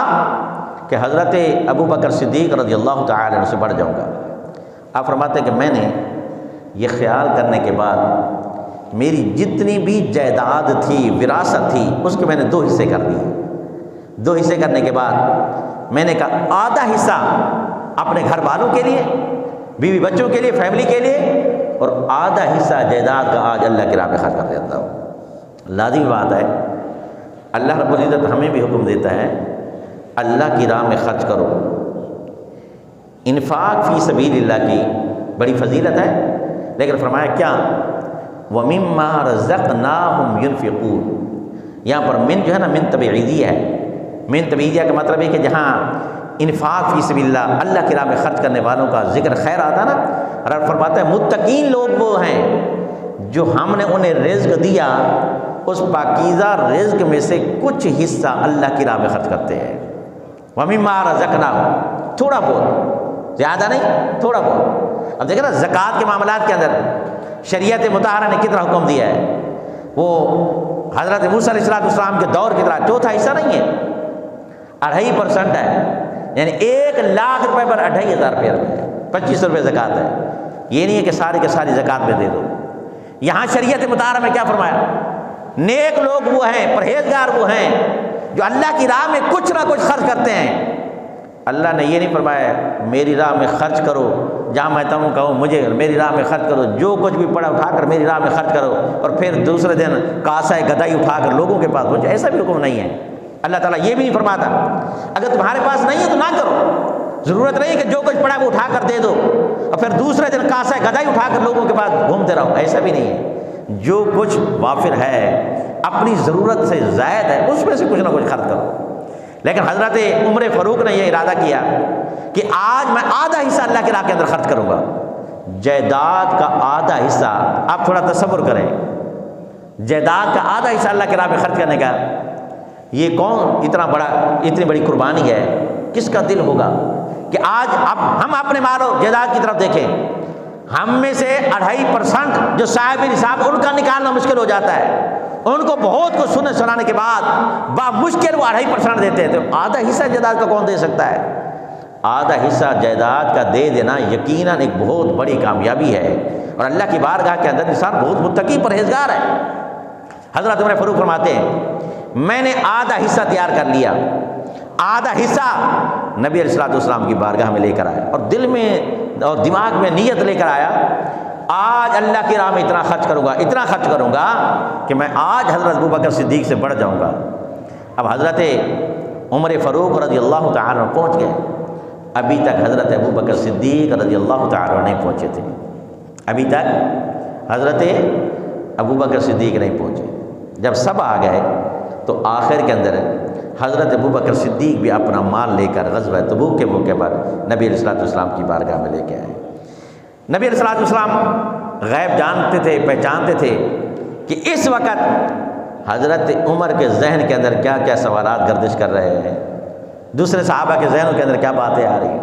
کہ حضرت ابوبکر صدیق رضی اللہ تعالیٰ عنہ سے بڑھ جاؤں گا۔ آپ فرماتے ہیں کہ میں نے یہ خیال کرنے کے بعد میری جتنی بھی جائیداد تھی، وراثت تھی، اس کے میں نے 2 حصے کر دیے۔ 2 حصے کرنے کے بعد میں نے کہا آدھا حصہ اپنے گھر والوں کے لیے، بیوی بچوں کے لیے، فیملی کے لیے، اور آدھا حصہ جائیداد کا آج اللہ کی راہ میں خرچ کر دیتا ہوں۔ لازمی بات ہے، اللہ رب العزت ہمیں بھی حکم دیتا ہے اللہ کی راہ میں خرچ کرو۔ انفاق فی سبیل اللہ کی بڑی فضیلت ہے، لیکن فرمایا کیا؟ وَمِمَّا رَزَقْنَاهُمْ يُنْفِقُونَ۔ یہاں پر من جو ہے نا، من تبعیدیہ ہے۔ من تبعیدیہ کا مطلب ہے کہ جہاں انفاق فی سبیل اللہ، اللہ کی راہ میں خرچ کرنے والوں کا ذکر خیر آتا نا، رب فرماتا ہے متقین لوگ وہ ہیں جو ہم نے انہیں رزق دیا، اس پاکیزہ رزق میں سے کچھ حصہ اللہ کی راہ میں خرچ کرتے ہیں۔ وَمِمَّا رَزَقْنَاهُمْ، تھوڑا بہت، زیادہ نہیں، تھوڑا بہت۔ اب دیکھیں نا زکوٰۃ کے معاملات کے اندر شریعت مطہرہ نے کتنا حکم دیا ہے، وہ حضرت موسیٰ علیہ السلام کے دور کی طرح چوتھا حصہ نہیں ہے، 2.5% ہے، یعنی 1,00,000 روپے پر 2,500 روپے ہے، 25 روپے زکوٰۃ ہے۔ یہ نہیں ہے کہ ساری کے ساری زکوٰۃ میں دے دو۔ یہاں شریعت مطہرہ میں کیا فرمایا؟ نیک لوگ وہ ہیں، پرہیزگار وہ ہیں جو اللہ کی راہ میں کچھ نہ کچھ خرچ کرتے ہیں۔ اللہ نے یہ نہیں فرمایا میری راہ میں خرچ کرو، جہاں میں تمہیں کہوں مجھے میری راہ میں خرچ کرو، جو کچھ بھی پڑا اٹھا کر میری راہ میں خرچ کرو، اور پھر دوسرے دن کاسہ گدائی اٹھا کر لوگوں کے پاس پہنچے۔ ایسا بھی حکم نہیں ہے، اللہ تعالیٰ یہ بھی نہیں فرماتا۔ اگر تمہارے پاس نہیں ہے تو نہ کرو، ضرورت نہیں کہ جو کچھ پڑا وہ اٹھا کر دے دو اور پھر دوسرے دن کاسہ گدائی اٹھا کر لوگوں کے پاس گھومتے رہو، ایسا بھی نہیں ہے۔ جو کچھ وافر ہے، اپنی ضرورت سے زائد ہے، اس میں سے کچھ نہ کچھ خرچ کرو۔ لیکن حضرت عمر فاروق نے یہ ارادہ کیا کہ آج میں آدھا حصہ اللہ کی راہ کے اندر خرچ کروں گا۔ جائیداد کا آدھا حصہ، آپ تھوڑا تصور کریں، جائیداد کا آدھا حصہ اللہ کی راہ میں خرچ کرنے کا، یہ کون اتنی بڑی قربانی ہے؟ کس کا دل ہوگا کہ آج اب ہم اپنے مال و جائیداد کی طرف دیکھیں، ہم میں سے 2.5% جو صاحب نصاب ان کا نکالنا مشکل ہو جاتا ہے، ان کو بہت کچھ سننے سنانے کے بعد بامشکل وہ 2.5% دیتے ہیں، تو آدھا حصہ جائیداد کا کون دے سکتا ہے؟ آدھا حصہ جائیداد کا دے دینا یقیناً ایک بہت بڑی کامیابی ہے، اور اللہ کی بارگاہ کے اندر انسان بہت متقی پرہیزگار ہے۔ حضرت عمر فاروق فرماتے ہیں میں نے آدھا حصہ تیار کر لیا، آدھا حصہ نبی علیہ الصلوۃ والسلام کی بارگاہ میں لے کر آیا، اور دل میں اور دماغ میں نیت لے کر آیا آج اللہ کی راہ میں اتنا خرچ کروں گا کہ میں آج حضرت ابوبکر صدیق سے بڑھ جاؤں گا۔ اب حضرت عمر فاروق رضی اللہ تعالیٰ عنہ پہنچ گئے، ابھی تک حضرت ابوبکر صدیق رضی اللہ تعالیٰ عنہ نہیں پہنچے تھے، ابھی تک حضرت ابوبکر صدیق نہیں پہنچے۔ جب سب آ گئے تو آخر کے اندر حضرت ابوبکر صدیق بھی اپنا مال لے کر غزوہ تبوک کے موقع پر نبی علیہ الصلوۃ والسلام کی بارگاہ میں لے کے آئے۔ نبی علیہ الصلوۃ والسلام غیب جانتے تھے، پہچانتے تھے کہ اس وقت حضرت عمر کے ذہن کے اندر کیا کیا سوالات گردش کر رہے ہیں، دوسرے صحابہ کے ذہنوں کے اندر کیا باتیں آ رہی ہیں۔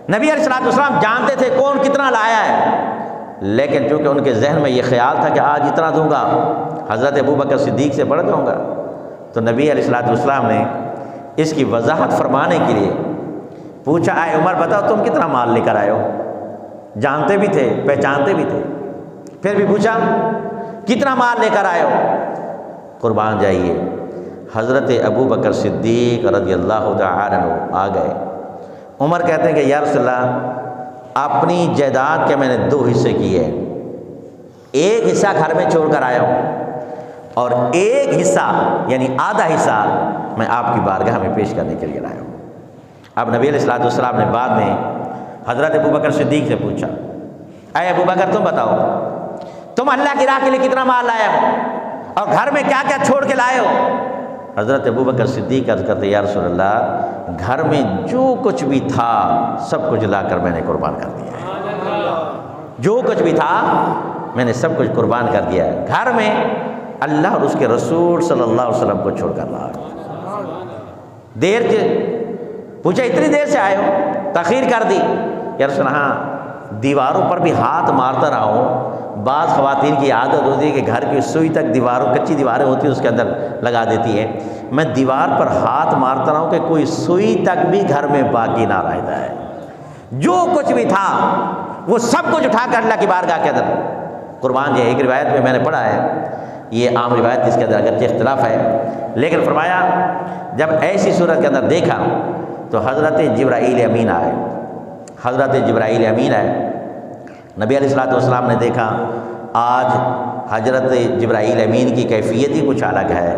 نبی علیہ الصلوۃ والسلام جانتے تھے کون کتنا لایا ہے، لیکن چونکہ ان کے ذہن میں یہ خیال تھا کہ آج اتنا دوں گا، حضرت ابوبکر صدیق سے بڑھ جاؤں گا، تو نبی علیہ الصلوۃ والسلام نے اس کی وضاحت فرمانے کے لیے پوچھا، اے عمر بتاؤ تم کتنا مال لے کر آئے ہو؟ جانتے بھی تھے، پہچانتے بھی تھے، پھر بھی پوچھا کتنا مال لے کر آئے ہو؟ قربان جائیے، حضرت ابوبکر صدیق رضی اللہ تعالی عنہ آ گئے۔ عمر کہتے ہیں کہ یا رسول اللہ، اپنی جائیداد کے میں نے 2 حصے کیے، ایک حصہ گھر میں چھوڑ کر آیا ہوں اور ایک حصہ یعنی آدھا حصہ میں آپ کی بارگاہ میں پیش کرنے کے لیے لایا ہوں۔ اب نبی علیہ الصلوۃ والسلام نے بعد میں حضرت ابوبکر صدیق سے پوچھا، اے ابوبکر تم بتاؤ تم اللہ کی راہ کے لیے کتنا مال لائے ہو اور گھر میں کیا کیا چھوڑ کے لائے ہو؟ حضرت ابوبکر صدیق عرض کرتے یا رسول اللہ، گھر میں جو کچھ بھی تھا سب کچھ لا کر میں نے قربان کر دیا ہے، جو کچھ بھی تھا میں نے سب کچھ قربان کر دیا ہے، گھر میں اللہ اور اس کے رسول صلی اللہ علیہ وسلم کو چھوڑ کر لایا۔ دیر کے پوچھا اتنی دیر سے آئے ہو، تاخیر کر دی؟ یا رسول اللہ ہاں، دیواروں پر بھی ہاتھ مارتا رہا ہوں، بعض خواتین کی عادت ہوتی ہے کہ گھر کی سوئی تک دیواروں، کچی دیواریں ہوتی ہیں اس کے اندر لگا دیتی ہے، میں دیوار پر ہاتھ مارتا رہا ہوں کہ کوئی سوئی تک بھی گھر میں باقی نہ رہ جائے، جو کچھ بھی تھا وہ سب کچھ اٹھا کر اللہ کی بارگاہ کے اندر قربان جائے۔ ایک روایت میں نے پڑھا ہے، یہ عام روایت اس کے اندر اگرچہ اختلاف ہے، لیکن فرمایا جب ایسی صورت کے اندر دیکھا تو حضرت جبرائیل امین آئے، حضرت جبرائیل امین آئے، نبی علیہ الصلوۃ والسلام نے دیکھا آج حضرت جبرائیل امین کی کیفیت ہی کچھ الگ ہے،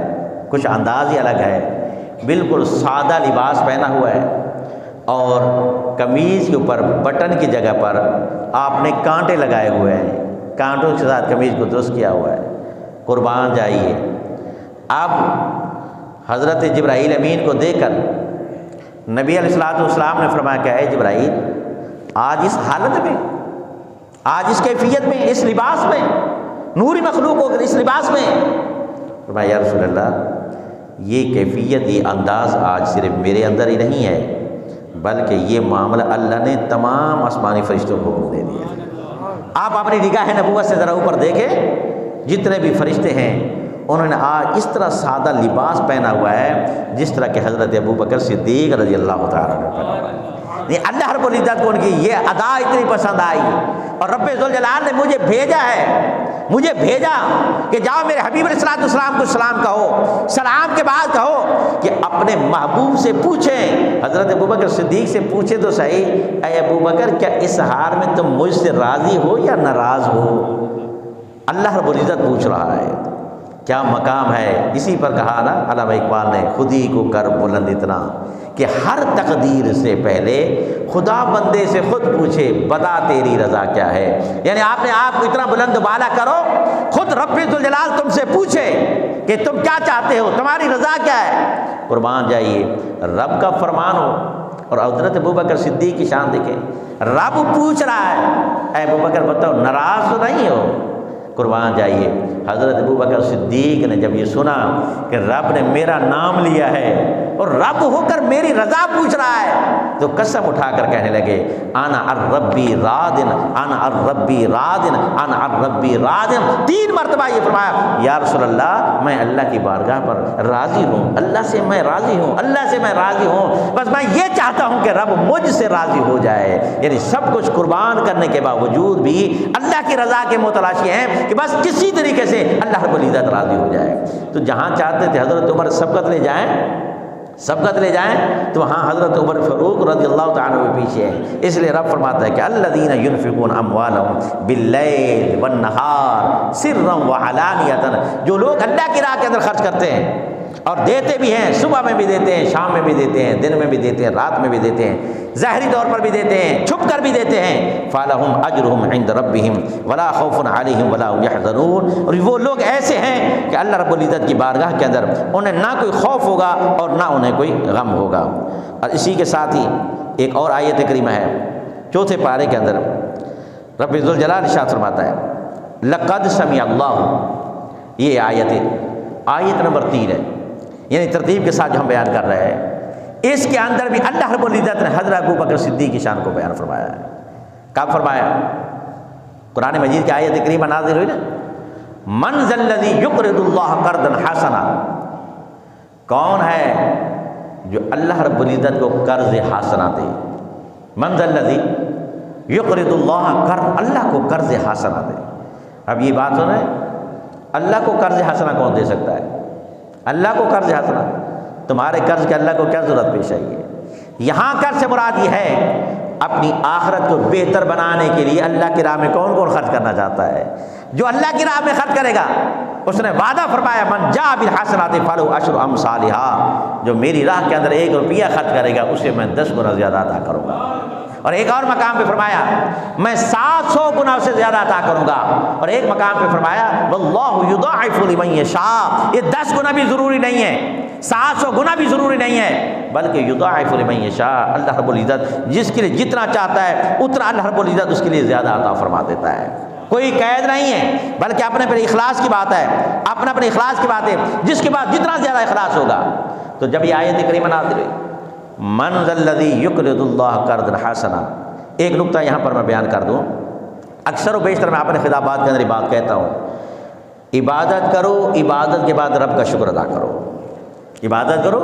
کچھ انداز ہی الگ ہے، بالکل سادہ لباس پہنا ہوا ہے اور قمیض کے اوپر بٹن کی جگہ پر آپ نے کانٹے لگائے ہوئے ہیں، کانٹوں کے ساتھ قمیض کو درست کیا ہوا ہے، قربان جائیے۔ اب حضرت جبرائیل امین کو دیکھ کر نبی علیہ الصلوۃ والسلام نے فرمایا کہ اے جبرائیل، آج اس حالت میں، آج اس کیفیت میں، اس لباس میں، نوری مخلوق ہو کر اس لباس میں؟ فرمایا یا رسول اللہ، یہ کیفیت، یہ انداز آج صرف میرے اندر ہی نہیں ہے، بلکہ یہ معاملہ اللہ نے تمام آسمانی فرشتوں کو حکم دے دیا۔ آپ اپنی نگاہ نبوت سے ذرا اوپر دیکھیں، جتنے بھی فرشتے ہیں انہوں نے آج اس طرح سادہ لباس پہنا ہوا ہے جس طرح کہ حضرت ابوبکر صدیق رضی اللہ تعالیٰ عنہ پہنا ہوا ہے۔ اللہ رب العزت کو ان کی یہ ادا اتنی پسند آئی اور رب ذوالجلال نے مجھے بھیجا کہ جاؤ میرے حبیب علیہ الصلوۃ والسلام کو سلام کہو، سلام کے بعد کہو کہ اپنے محبوب سے پوچھیں، حضرت ابوبکر صدیق سے پوچھیں تو صحیح، اے ابوبکر کیا اس حال میں تم مجھ سے راضی ہو یا ناراض ہو؟ اللہ رب العزت پوچھ رہا ہے، کیا مقام ہے۔ اسی پر کہا نا علامہ اقبال نے، خود ہی کو کر بلند اتنا کہ ہر تقدیر سے پہلے خدا بندے سے خود پوچھے بتا تیری رضا کیا ہے۔ یعنی آپ نے آپ کو اتنا بلند بالا کرو، خود رب ذوالجلال تم سے پوچھے کہ تم کیا چاہتے ہو، تمہاری رضا کیا ہے۔ قربان جائیے، رب کا فرمان ہو اور حضرت ابوبکر صدیق کی شان دیکھیں، رب پوچھ رہا ہے اے ابوبکر بتاؤ ناراض تو نہیں ہو؟ قربان جائیے، حضرت ابوبکر صدیق نے جب یہ سنا کہ رب نے میرا نام لیا ہے اور رب ہو کر میری رضا پوچھ رہا ہے تو قسم اٹھا کر کہنے لگے انا الربی رادن، انا الربی رادن، انا الربی رادن۔ 3 مرتبہ یہ فرمایا یا رسول اللہ میں اللہ کی بارگاہ پر راضی ہوں، اللہ سے میں راضی ہوں، اللہ سے میں راضی ہوں، بس میں یہ چاہتا ہوں کہ رب مجھ سے راضی ہو جائے۔ یعنی سب کچھ قربان کرنے کے باوجود بھی اللہ کی رضا کے متلاشی ہیں کہ بس کسی طریقے سے اللہ رب العزت راضی ہو جائے۔ تو جہاں چاہتے تھے حضرت عمر سبقت لے جائیں، سبقت لے جائیں تو وہاں حضرت عمر فاروق رضی اللہ تعالیٰ عنہ پیچھے ہیں۔ اس لیے رب فرماتا ہے کہ الذین ينفقون اموالهم باللیل والنہار سرا وعلانیۃ، جو لوگ اللہ کی راہ کے اندر خرچ کرتے ہیں اور دیتے بھی ہیں، صبح میں بھی دیتے ہیں، شام میں بھی دیتے ہیں، دن میں بھی دیتے ہیں، رات میں بھی دیتے ہیں، ظاہری طور پر بھی دیتے ہیں، چھپ کر بھی دیتے ہیں، فَلَهُمْ أَجْرُهُمْ عِنْدَ رَبِّهِمْ وَلَا خَوْفٌ عَلَيْهِمْ وَلَا هُمْ يَحْزَنُونَ۔ اور وہ لوگ ایسے ہیں کہ اللہ رب العزت کی بارگاہ کے اندر انہیں نہ کوئی خوف ہوگا اور نہ انہیں کوئی غم ہوگا۔ اور اسی کے ساتھ ہی ایک اور آیت کریمہ ہے چوتھے پارے کے اندر، رب ذوالجلال ارشاد فرماتا ہے لَقَدْ سَمِعَ اللَّهُ، یہ آیت نمبر 3 ہے، یعنی ترتیب کے ساتھ جو ہم بیان کر رہے ہیں، اس کے اندر بھی اللہ رب العزت نے حضرت ابوبکر صدیق کی شان کو بیان فرمایا ہے۔ کب فرمایا؟ قرآن مجید کی آیت کریمہ نازل ہوئی نا، من ذا الذی یقرض اللہ قرضا حسنا، کون ہے جو اللہ رب العزت کو قرض حسنا دے؟ من ذا الذی یقرض اللہ، اللہ کو قرض حسنا دے۔ اب یہ بات سنیں، اللہ کو قرض حسنا کون دے سکتا ہے؟ اللہ کو قرض حسنا، تمہارے قرض کے اللہ کو کیا ضرورت پیش آئی ہے؟ یہاں قرض سے مراد یہ ہے اپنی آخرت کو بہتر بنانے کے لیے اللہ کی راہ میں کون کون خرچ کرنا چاہتا ہے؟ جو اللہ کی راہ میں خرچ کرے گا اس نے وعدہ فرمایا من جاء بالحسنات فلہ عشر امثالها، جو میری راہ کے اندر 1 روپیہ خرچ کرے گا اسے میں 10 گنا زیادہ عطا کروں گا۔ اور ایک اور مقام پہ فرمایا میں 700 گنا سے زیادہ عطا کروں گا، اور ایک مقام پہ فرمایا واللہ یضاعف لمن یشاء، یہ 10 گنا بھی ضروری نہیں ہے، 700 گنا بھی ضروری نہیں ہے، بلکہ یضاعف لمن یشاء، اللہ رب العزت جس کے لیے جتنا چاہتا ہے اتنا اللہ رب العزت اس کے لیے زیادہ عطا فرما دیتا ہے۔ کوئی قید نہیں ہے، بلکہ اپنے پر اخلاص کی بات ہے، اپنے اخلاص کی بات ہے، جس کے بعد جتنا زیادہ اخلاص ہوگا۔ تو جب یہ آیت کریمہ نازل ہوئی من ذا الذی یقرض اللہ قرضا حسنا، ایک نقطہ یہاں پر میں بیان کر دوں، اکثر و بیشتر میں اپنے خطابات کے اندر یہ بات کہتا ہوں، عبادت کرو، عبادت کے بعد رب کا شکر ادا کرو، عبادت کرو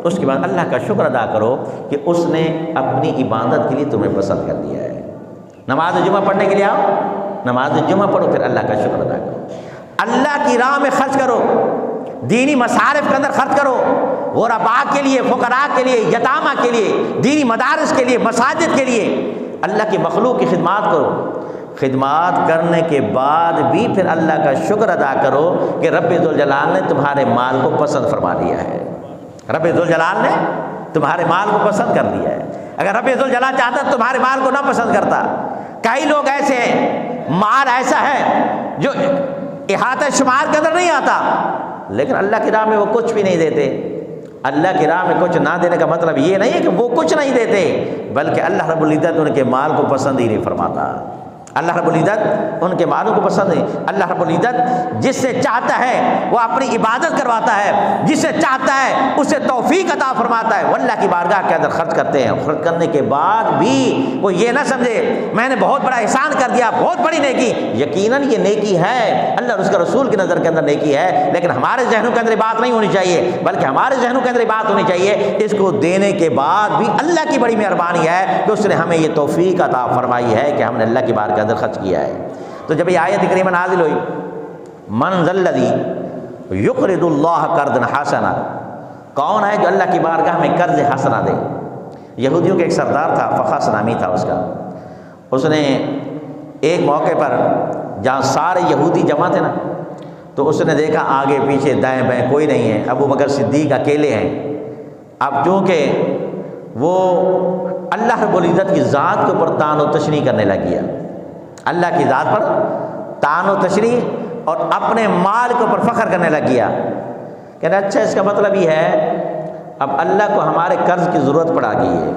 اس کے بعد اللہ کا شکر ادا کرو کہ اس نے اپنی عبادت کے لیے تمہیں پسند کر دیا ہے۔ نماز جمعہ پڑھنے کے لیے آؤ، نماز جمعہ پڑھو، پھر اللہ کا شکر ادا کرو، اللہ کی راہ میں خرچ کرو، دینی مصارف کے اندر خرچ کرو، غرباء کے لیے، فقراء کے لیے، یتامہ کے لیے، دینی مدارس کے لیے، مساجد کے لیے، اللہ کی مخلوق کی خدمات کرو۔ خدمات کرنے کے بعد بھی پھر اللہ کا شکر ادا کرو کہ رب ذوالجلال نے تمہارے مال کو پسند فرما لیا ہے، رب ذوالجلال نے تمہارے مال کو پسند کر لیا ہے۔ اگر رب ذوالجلال چاہتا تو تمہارے مال کو نہ پسند کرتا۔ کئی لوگ ایسے ہیں، مال ایسا ہے جو احاطہ شمار کے اندر نہیں آتا، لیکن اللہ کی راہ میں وہ کچھ بھی نہیں دیتے۔ اللہ کی راہ میں کچھ نہ دینے کا مطلب یہ نہیں ہے کہ وہ کچھ نہیں دیتے، بلکہ اللہ رب العزت ان کے مال کو پسند ہی نہیں فرماتا۔ اللہ رب العزت ان کے مالوں کو پسند ہے۔ اللہ رب العزت جس سے چاہتا ہے وہ اپنی عبادت کرواتا ہے، جس سے چاہتا ہے اسے توفیق عطا فرماتا ہے۔ وہ اللہ کی بارگاہ کے اندر خرچ کرتے ہیں، خرچ کرنے کے بعد بھی وہ یہ نہ سمجھے میں نے بہت بڑا احسان کر دیا، بہت بڑی نیکی۔ یقیناً یہ نیکی ہے، اللہ اور اس کے رسول کی نظر کے اندر نیکی ہے، لیکن ہمارے ذہنوں کے اندر یہ بات نہیں ہونی چاہیے، بلکہ ہمارے ذہنوں کے اندر یہ بات ہونی چاہیے اس کو دینے کے بعد بھی اللہ کی بڑی مہربانی ہے کہ اس نے ہمیں یہ توفیق عطا فرمائی ہے کہ ہم نے اللہ کی بارگاہ اندر خرچ کیا ہے۔ تو جب یہ آیت کریمہ نازل ہوئی من ذا الذی یقرض اللہ قرضا حسنا، کون ہے جو اللہ کی بارگاہ میں قرض حسنا دے؟ یہودیوں کے ایک سردار تھا، فخاس نامی تھا اس کا، اس نے ایک موقع پر جہاں سارے یہودی جمع تھے نا، تو اس نے دیکھا آگے پیچھے دائیں بائیں کوئی نہیں ہے، ابو بکر صدیق اکیلے ہیں۔ اب چونکہ وہ اللہ رب العزت کی ذات کے اوپر طعن و تشریح کرنے لگ گیا، اللہ کی ذات پر طعن و تشریح اور اپنے مال کے اوپر فخر کرنے لگ گیا، کہنا اچھا اس کا مطلب یہ ہے اب اللہ کو ہمارے قرض کی ضرورت پڑ گئی ہے،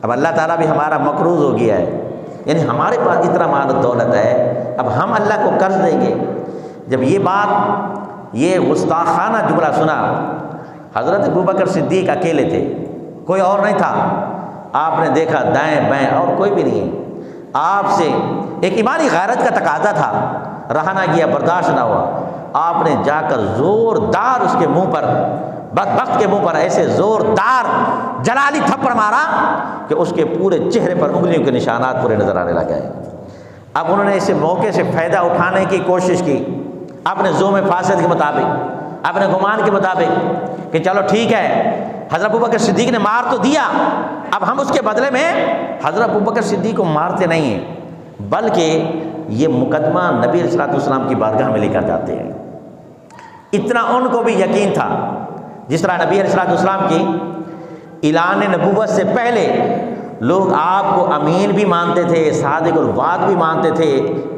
اب اللہ تعالیٰ بھی ہمارا مقروض ہو گیا ہے، یعنی ہمارے پاس اتنا مال و دولت ہے اب ہم اللہ کو قرض دیں گے۔ جب یہ بات، یہ گستاخانہ جملہ سنا، حضرت ابوبکر صدیق اکیلے تھے، کوئی اور نہیں تھا، آپ نے دیکھا دائیں بائیں اور کوئی بھی نہیں، آپ سے ایک ایمانی غیرت کا تقاضا تھا، رہا نہ گیا، برداشت نہ ہوا، آپ نے جا کر زوردار اس کے منہ پر، بدبخت کے منہ پر ایسے زوردار جلالی تھپڑ مارا کہ اس کے پورے چہرے پر انگلیوں کے نشانات پورے نظر آنے لگ گئے۔ اب انہوں نے اس موقع سے فائدہ اٹھانے کی کوشش کی اپنے ذوم فاسد کے مطابق، اپنے گمان کے مطابق کہ چلو ٹھیک ہے حضرت ابوبکر صدیق نے مار تو دیا، اب ہم اس کے بدلے میں حضرت ابوبکر صدیق کو مارتے نہیں ہیں، بلکہ یہ مقدمہ نبی علیہ السلام کی بارگاہ میں لے کر جاتے ہیں۔ اتنا ان کو بھی یقین تھا، جس طرح نبی علیہ السلام کی اعلان نبوت سے پہلے لوگ آپ کو امین بھی مانتے تھے، صادق الوعد بھی مانتے تھے،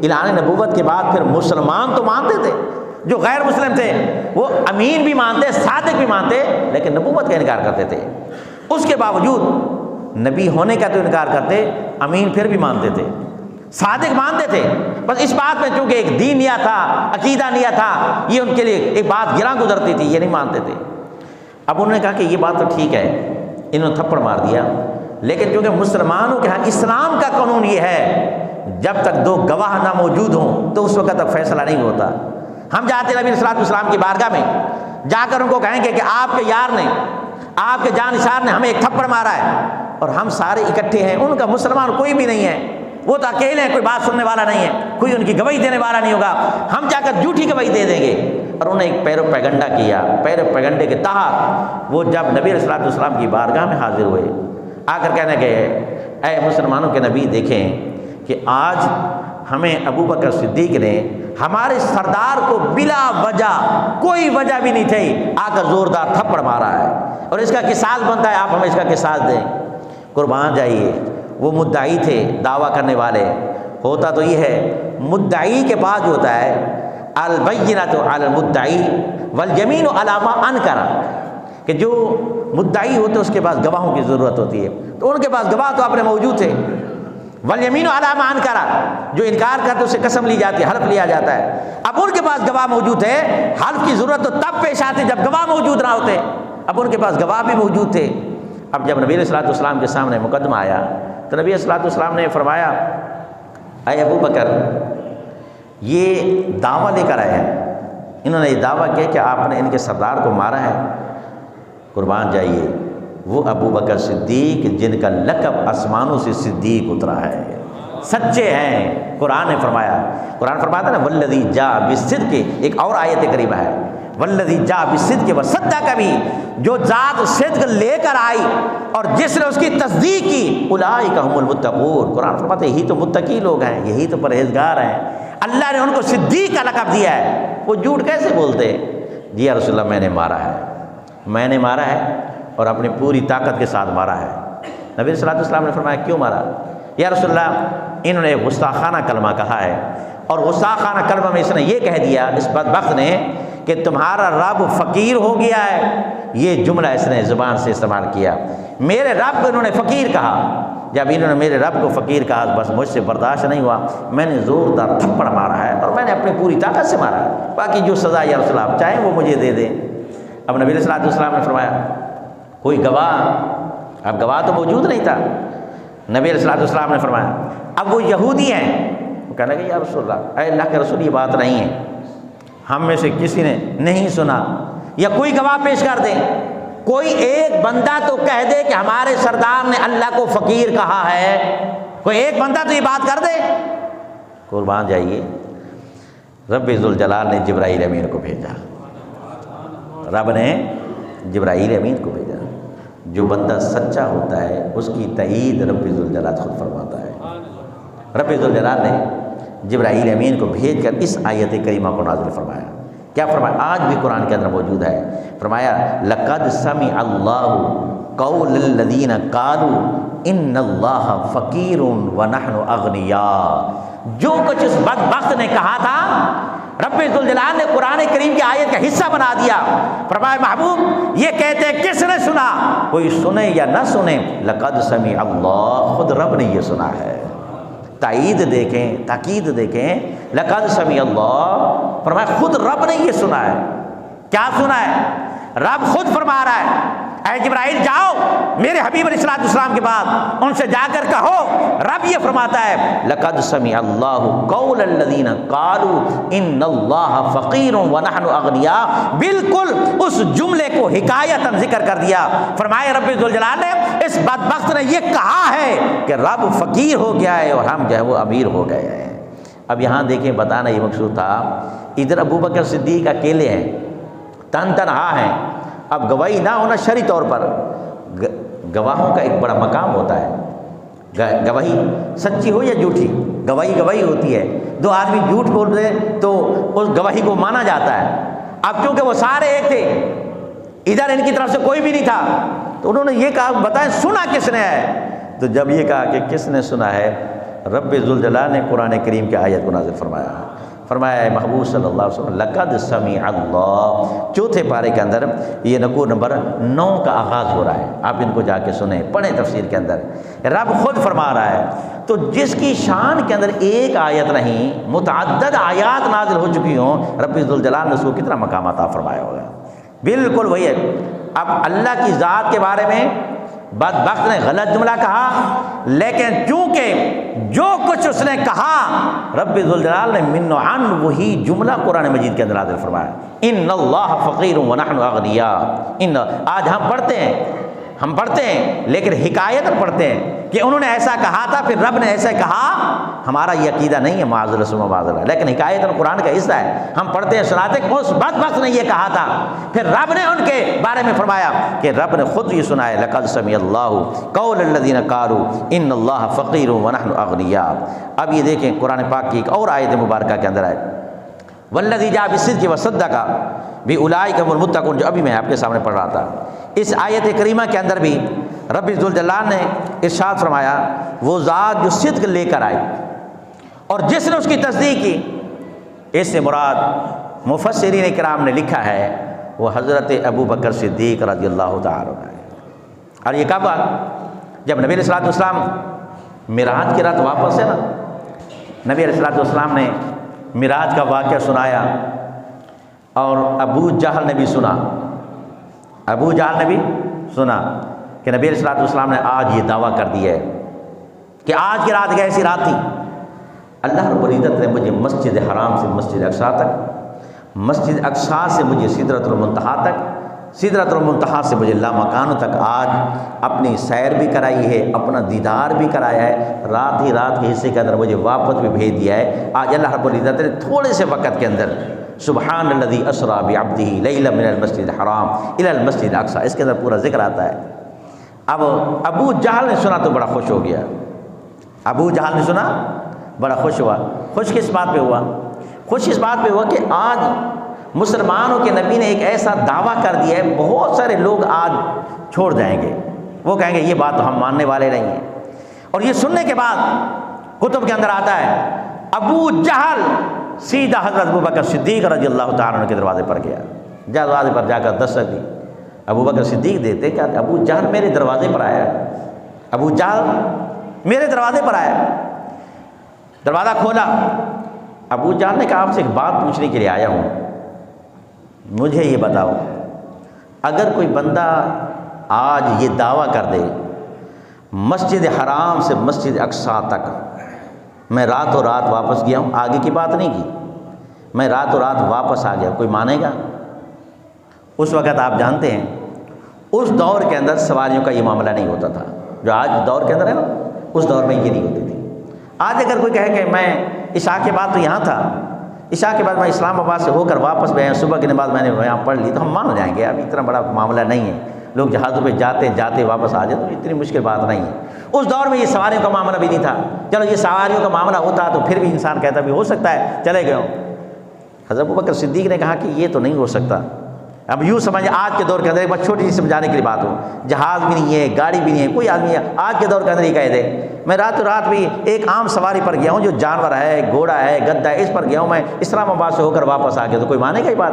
اعلان نبوت کے بعد پھر مسلمان تو مانتے تھے، جو غیر مسلم تھے وہ امین بھی مانتے، صادق بھی مانتے، لیکن نبوت کا انکار کرتے تھے۔ اس کے باوجود نبی ہونے کا تو انکار کرتے، امین پھر بھی مانتے تھے، صادق مانتے تھے، بس اس بات میں چونکہ ایک دین نیا تھا، عقیدہ نیا تھا، یہ ان کے لیے ایک بات گراں گزرتی تھی، یہ نہیں مانتے تھے۔ اب انہوں نے کہا کہ یہ بات تو ٹھیک ہے، انہوں نے تھپڑ مار دیا، لیکن چونکہ مسلمانوں کے ہاں اسلام کا قانون یہ ہے جب تک دو گواہ نہ موجود ہوں تو اس وقت تک فیصلہ نہیں ہوتا۔ ہم جاتے نبی علیہ السلام کی بارگاہ میں جا کر ان کو کہیں گے کہ آپ کے یار نے، آپ کے جانشار نے ہمیں ایک تھپڑ مارا ہے، اور ہم سارے اکٹھے ہیں، ان کا مسلمان کوئی بھی نہیں ہے، وہ تو اکیلے ہیں، کوئی بات سننے والا نہیں ہے، کوئی ان کی گواہی دینے والا نہیں ہوگا، ہم جا کر جھوٹی گواہی دے دیں گے۔ اور انہوں نے ایک پیرو پیگنڈا کیا، پیرو پیگنڈے کے تحت وہ جب نبی علیہ السلام کی بارگاہ میں حاضر ہوئے، آ کر کہنے کہ اے مسلمانوں کے نبی، دیکھیں کہ آج ہمیں ابوبکر صدیق نے ہمارے سردار کو بلا وجہ، کوئی وجہ بھی نہیں تھی، آ کر زوردار تھپڑ مارا ہے، اور اس کا قصاص بنتا ہے، آپ ہمیں اس کا قصاص دیں۔ قربان جائیے، وہ مدعی تھے، دعویٰ کرنے والے، ہوتا تو یہ ہے مدعی کے بعد جو ہوتا ہے البینۃ علی المدعی والیمین علی ما انکر، کہ جو مدعی ہوتے اس کے پاس گواہوں کی ضرورت ہوتی ہے، تو ان کے پاس گواہ تو اپنے موجود تھے، والیمین علی ما انکر، جو انکار کرتے اسے قسم لی جاتی ہے، حلف لیا جاتا ہے۔ اب ان کے پاس گواہ موجود ہے، حلف کی ضرورت تو تب پیش آتی جب گواہ موجود نہ ہوتے، اب ان کے پاس گواہ بھی موجود تھے۔ اب جب نبی علیہ السلام کے سامنے مقدمہ آیا تو نبی علیہ السلام نے فرمایا اے ابو بکر، یہ دعویٰ لے کر آئے ہیں، انہوں نے یہ دعویٰ کیا کہ آپ نے ان کے سردار کو مارا ہے۔ قربان جائیے، وہ ابو بکر صدیق جن کا لقب آسمانوں سے صدیق اترا ہے، سچے ہیں۔ قرآن نے فرمایا، قرآن فرماتا ہے نا والذی جاء بالصدق، ایک اور آیت کریمہ ہے والذی جاء بالصدق وصدق بھی، جو ذات صدق لے کر آئی اور جس نے اس کی تصدیق کی، اولئک هم المتقون، قرآن فرماتا ہے یہی تو متقی لوگ ہیں، یہی تو پرہیزگار ہیں۔ اللہ نے ان کو صدیق کا لقب دیا ہے، وہ جھوٹ کیسے بولتے؟ جی یا رسول اللہ، میں نے مارا ہے، میں نے مارا ہے، اور اپنی پوری طاقت کے ساتھ مارا ہے۔ نبی صلی اللہ علیہ وسلم نے فرمایا کیوں مارا؟ یا رسول اللہ، انہوں نے غصاخانہ کلمہ کہا ہے، اور غصاخانہ کلمہ میں اس نے یہ کہہ دیا، اس بدبخت نے، کہ تمہارا رب فقیر ہو گیا ہے۔ یہ جملہ اس نے زبان سے استعمال کیا، میرے رب کو انہوں نے فقیر کہا۔ جب انہوں نے میرے رب کو فقیر کہا، بس مجھ سے برداشت نہیں ہوا، میں نے زوردار تھپڑ مارا ہے، اور میں نے اپنی پوری طاقت سے مارا ہے، باقی جو سزا یا رسول اللہ آپ چاہیں وہ مجھے دے دیں۔ اب نبی صلی اللہ علیہ وسلم نے فرمایا کوئی گواہ؟ اب گواہ تو موجود نہیں تھا۔ نبی علیہ الصلوۃ والسلام نے فرمایا اب وہ یہودی ہیں، وہ کہنے لگے یا رسول اللہ، اے اللہ کے رسول، یہ بات نہیں ہے، ہم میں سے کسی نے نہیں سنا، یا کوئی گواہ پیش کر دے، کوئی ایک بندہ تو کہہ دے کہ ہمارے سردار نے اللہ کو فقیر کہا ہے، کوئی ایک بندہ تو یہ بات کر دے۔ قربان جائیے، رب ذوالجلال نے جبرائیل امین کو بھیجا، رب نے جبرائیل امین کو بھیجا۔ جو بندہ سچا ہوتا ہے اس کی تائید رب ذوالجلال خود فرماتا ہے۔ رب ذوالجلال نے جبرائیل امین کو بھیج کر اس آیت کریمہ کو نازل فرمایا۔ کیا فرمایا؟ آج بھی قرآن کے اندر موجود ہے، فرمایا لقد سمع اللہ قول الذین قالوا ان اللہ فقیر ونحن اغنیاء، جو کچھ اس بدبخت نے کہا تھا رب ذوالجلال نے قرآن کریم کی آیت کا حصہ بنا دیا۔ فرمایا محبوب یہ کہتے کس نے سنا؟ کوئی سنے یا نہ سنے، لقد سمع اللہ، خود رب نے یہ سنا ہے۔ تائید دیکھیں، تاکید دیکھیں، لقد سمع اللہ، فرمایا خود رب نے یہ سنا ہے۔ کیا سنا ہے؟ رب خود فرما رہا ہے اے جبرائیل جاؤ میرے حبیب علیہ السلام کے بعد ان سے جا کر کہو، رب یہ فرماتا ہے لقد سمع اللہ قول الذین قالوا ان اللہ فقیر ونحن اغنیاء، بالکل اس جملے کو حکایتاً ذکر کر دیا۔ فرمائے رب ذوالجلال نے اس بدبخت نے یہ کہا ہے کہ رب فقیر ہو گیا ہے اور ہم جو ہے وہ امیر ہو گئے ہیں۔ اب یہاں دیکھیں، بتانا یہ مقصود تھا، ادھر ابوبکر صدیق اکیلے ہیں، تنہا ہیں، اب گواہی نہ ہونا شرعی طور پر گواہوں کا ایک بڑا مقام ہوتا ہے. گواہی سچی ہو یا جھوٹی، گواہی ہوتی ہے. دو آدمی جھوٹ بول رہے تو اس گواہی کو مانا جاتا ہے. اب چونکہ وہ سارے ایک تھے، ادھر ان کی طرف سے کوئی بھی نہیں تھا، تو انہوں نے یہ کہا بتائیں سنا کس نے ہے؟ تو جب یہ کہا کہ کس نے سنا ہے، رب ذوالجلال نے قرآن کریم کی آیت کو نازل فرمایا ہے محبوب صلی اللہ علیہ وسلم لقد سمع اللہ. چوتھے پارے کے اندر یہ نقول نمبر 9 کا آغاز ہو رہا ہے. آپ ان کو جا کے سنیں، پڑھیں تفسیر کے اندر. رب خود فرما رہا ہے. تو جس کی شان کے اندر ایک آیت نہیں متعدد آیات نازل ہو چکی ہوں، رب ذوالجلال نے اس کو کتنا مقام عطا فرمایا ہوگا. بالکل وہی ہے. اب اللہ کی ذات کے بارے میں بدبخت نے غلط جملہ کہا، لیکن چونکہ جو کچھ اس نے کہا رب ذوالجلال نے من عن وہی جملہ قرآن مجید کے اندر نازل فرمایا. ان اللہ فقیر ونحن اغنیاء. آج ہم پڑھتے ہیں لیکن حکایت پڑھتے ہیں کہ انہوں نے ایسا کہا تھا پھر رب نے ایسا کہا. ہمارا یہ عقیدہ نہیں ہے معاذ رسول معاذ اللہ، لیکن حکایت قرآن کا حصہ ہے. ہم پڑھتے ہیں سناتے ہیں اس بدبخت نے یہ کہا تھا، پھر رب نے ان کے بارے میں فرمایا کہ رب نے خود یہ سنا ہے لقد سمع اللہ قول الذین قالوا ان اللہ فقیر ونحن اغنیاء. اب یہ دیکھیں قرآن پاک کی ایک اور آیت مبارکہ کے اندر ہے والذی جاء بالصدق وصدق بأولئک هم المتقون، جو ابھی میں آپ کے سامنے پڑھ رہا تھا. اس آیت کریمہ کے اندر بھی رب ذوالجلال نے ارشاد فرمایا وہ ذات جو صدق لے کر آئی اور جس نے اس کی تصدیق کی. اس سے مراد مفسرین کرام نے لکھا ہے وہ حضرت ابو بکر صدیق رضی اللہ تعالیٰ عنہ. اور یہ کب جب نبی علیہ السلام معراج کی رات واپس ہے نا، نبی علیہ السلام نے معراج کا واقعہ سنایا اور ابو جہل نے بھی سنا کہ نبی علیہ السلام نے آج یہ دعویٰ کر دیا ہے کہ آج کی رات ایسی رات تھی. اللہ رب العزت نے مجھے مسجد حرام سے مسجد اقصیٰ تک، مسجد اقصیٰ سے مجھے سدرۃ المنتہا تک، سدرۃ المنتہا سے مجھے لامکان تک آج اپنی سیر بھی کرائی ہے، اپنا دیدار بھی کرایا ہے. رات ہی رات کے حصے کے اندر مجھے واپس بھی بھیج دیا ہے. آج اللہ رب العزت نے تھوڑے سے وقت کے اندر سبحان الذی اسریٰ بعبدہ لیلا من المسجد الحرام الی المسجد الاقصیٰ، اس کے اندر پورا ذکر آتا ہے. اب ابو جہل نے سنا تو بڑا خوش ہو گیا. ابو جہل نے سنا بڑا خوش ہوا. خوش کس بات پہ ہوا؟ خوش اس بات پہ ہوا کہ آج مسلمانوں کے نبی نے ایک ایسا دعویٰ کر دیا ہے بہت سارے لوگ آج چھوڑ جائیں گے، وہ کہیں گے یہ بات تو ہم ماننے والے نہیں ہیں. اور یہ سننے کے بعد کتب کے اندر آتا ہے ابو جہل سیدھا حضرت ابو بکر صدیق رضی اللہ تعالیٰ عنہ کے دروازے پر گیا. دروازے پر جا کر دستک دی. ابو بکر صدیق دیتے کہ ابو جہل میرے دروازے پر آیا ہے، ابو جہل میرے دروازے پر آیا. دروازہ کھولا. ابو جہل نے کہا آپ سے ایک بات پوچھنے کے لیے آیا ہوں، مجھے یہ بتاؤ اگر کوئی بندہ آج یہ دعویٰ کر دے مسجد حرام سے مسجد اقصیٰ تک میں راتوں رات واپس گیا ہوں، آگے کی بات نہیں کی، میں راتوں رات واپس آ گیا، کوئی مانے گا؟ اس وقت آپ جانتے ہیں اس دور کے اندر سواریوں کا یہ معاملہ نہیں ہوتا تھا جو آج دور کے اندر ہے نا، اس دور میں یہ نہیں ہوتی تھی. آج اگر کوئی کہے کہ میں عشاء کے بعد تو یہاں تھا، عشاء کے بعد میں اسلام آباد سے ہو کر واپس بھی آیا، صبح کی نماز میں نے یہاں پڑھ لی، تو ہم مان جائیں گے. اب اتنا بڑا معاملہ نہیں ہے، لوگ جہازوں پہ جاتے واپس آ جائے تو اتنی مشکل بات نہیں ہے. اس دور میں یہ سواریوں کا معاملہ بھی نہیں تھا. چلو یہ سواریوں کا معاملہ ہوتا تو پھر بھی انسان کہتا بھی ہو سکتا ہے چلے گئے ہوں. حضرت ابوبکر صدیق نے کہا کہ یہ تو نہیں ہو سکتا. اب یوں سمجھے آج کے دور کے اندر ایک بات چھوٹی سی سمجھانے کے لیے بات ہو، جہاز بھی نہیں ہے، گاڑی بھی نہیں ہے، کوئی آدمی آج کے دور کے اندر یہ کہہ دے میں راتوں رات بھی ایک عام سواری پر گیا ہوں جو جانور ہے، گھوڑا ہے، گدا ہے، اس پر گیا ہوں، میں اسلام آباد سے ہو کر واپس آ گیا، تو کوئی مانے گا یہ بات؟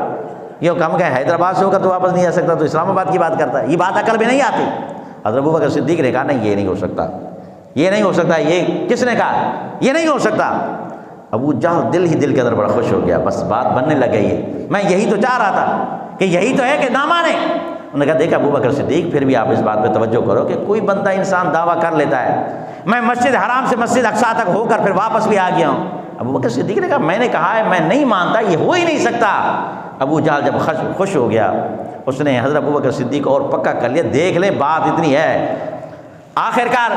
یہ کم کہ حیدرآباد سے ہو کر تو واپس نہیں آ سکتا تو اسلام آباد کی بات کرتا ہے، یہ بات عقل میں نہیں آتی. حضرت ابوبکر صدیق نے کہا نہیں یہ نہیں ہو سکتا، یہ نہیں ہو سکتا. یہ کس نے کہا یہ نہیں ہو سکتا؟ ابو جہل دل ہی دل کے اندر بڑا خوش ہو گیا، بس بات بننے لگ گئی ہے، میں یہی تو چاہ رہا تھا کہ یہی تو ہے کہ نہ مانے. انہوں نے کہا دیکھا ابوبکر صدیق پھر بھی آپ اس بات پہ توجہ کرو کہ کوئی بندہ انسان دعویٰ کر لیتا ہے میں مسجد حرام سے مسجد اقصیٰ تک ہو کر پھر واپس بھی آ گیا ہوں. ابوبکر صدیق نے کہا میں نے کہا ہے میں نہیں مانتا، یہ ہو ہی نہیں سکتا. ابو جہل جب خوش ہو گیا اس نے حضرت ابوبکر صدیق اور پکا کر لیا، دیکھ لے بات اتنی ہے. آخرکار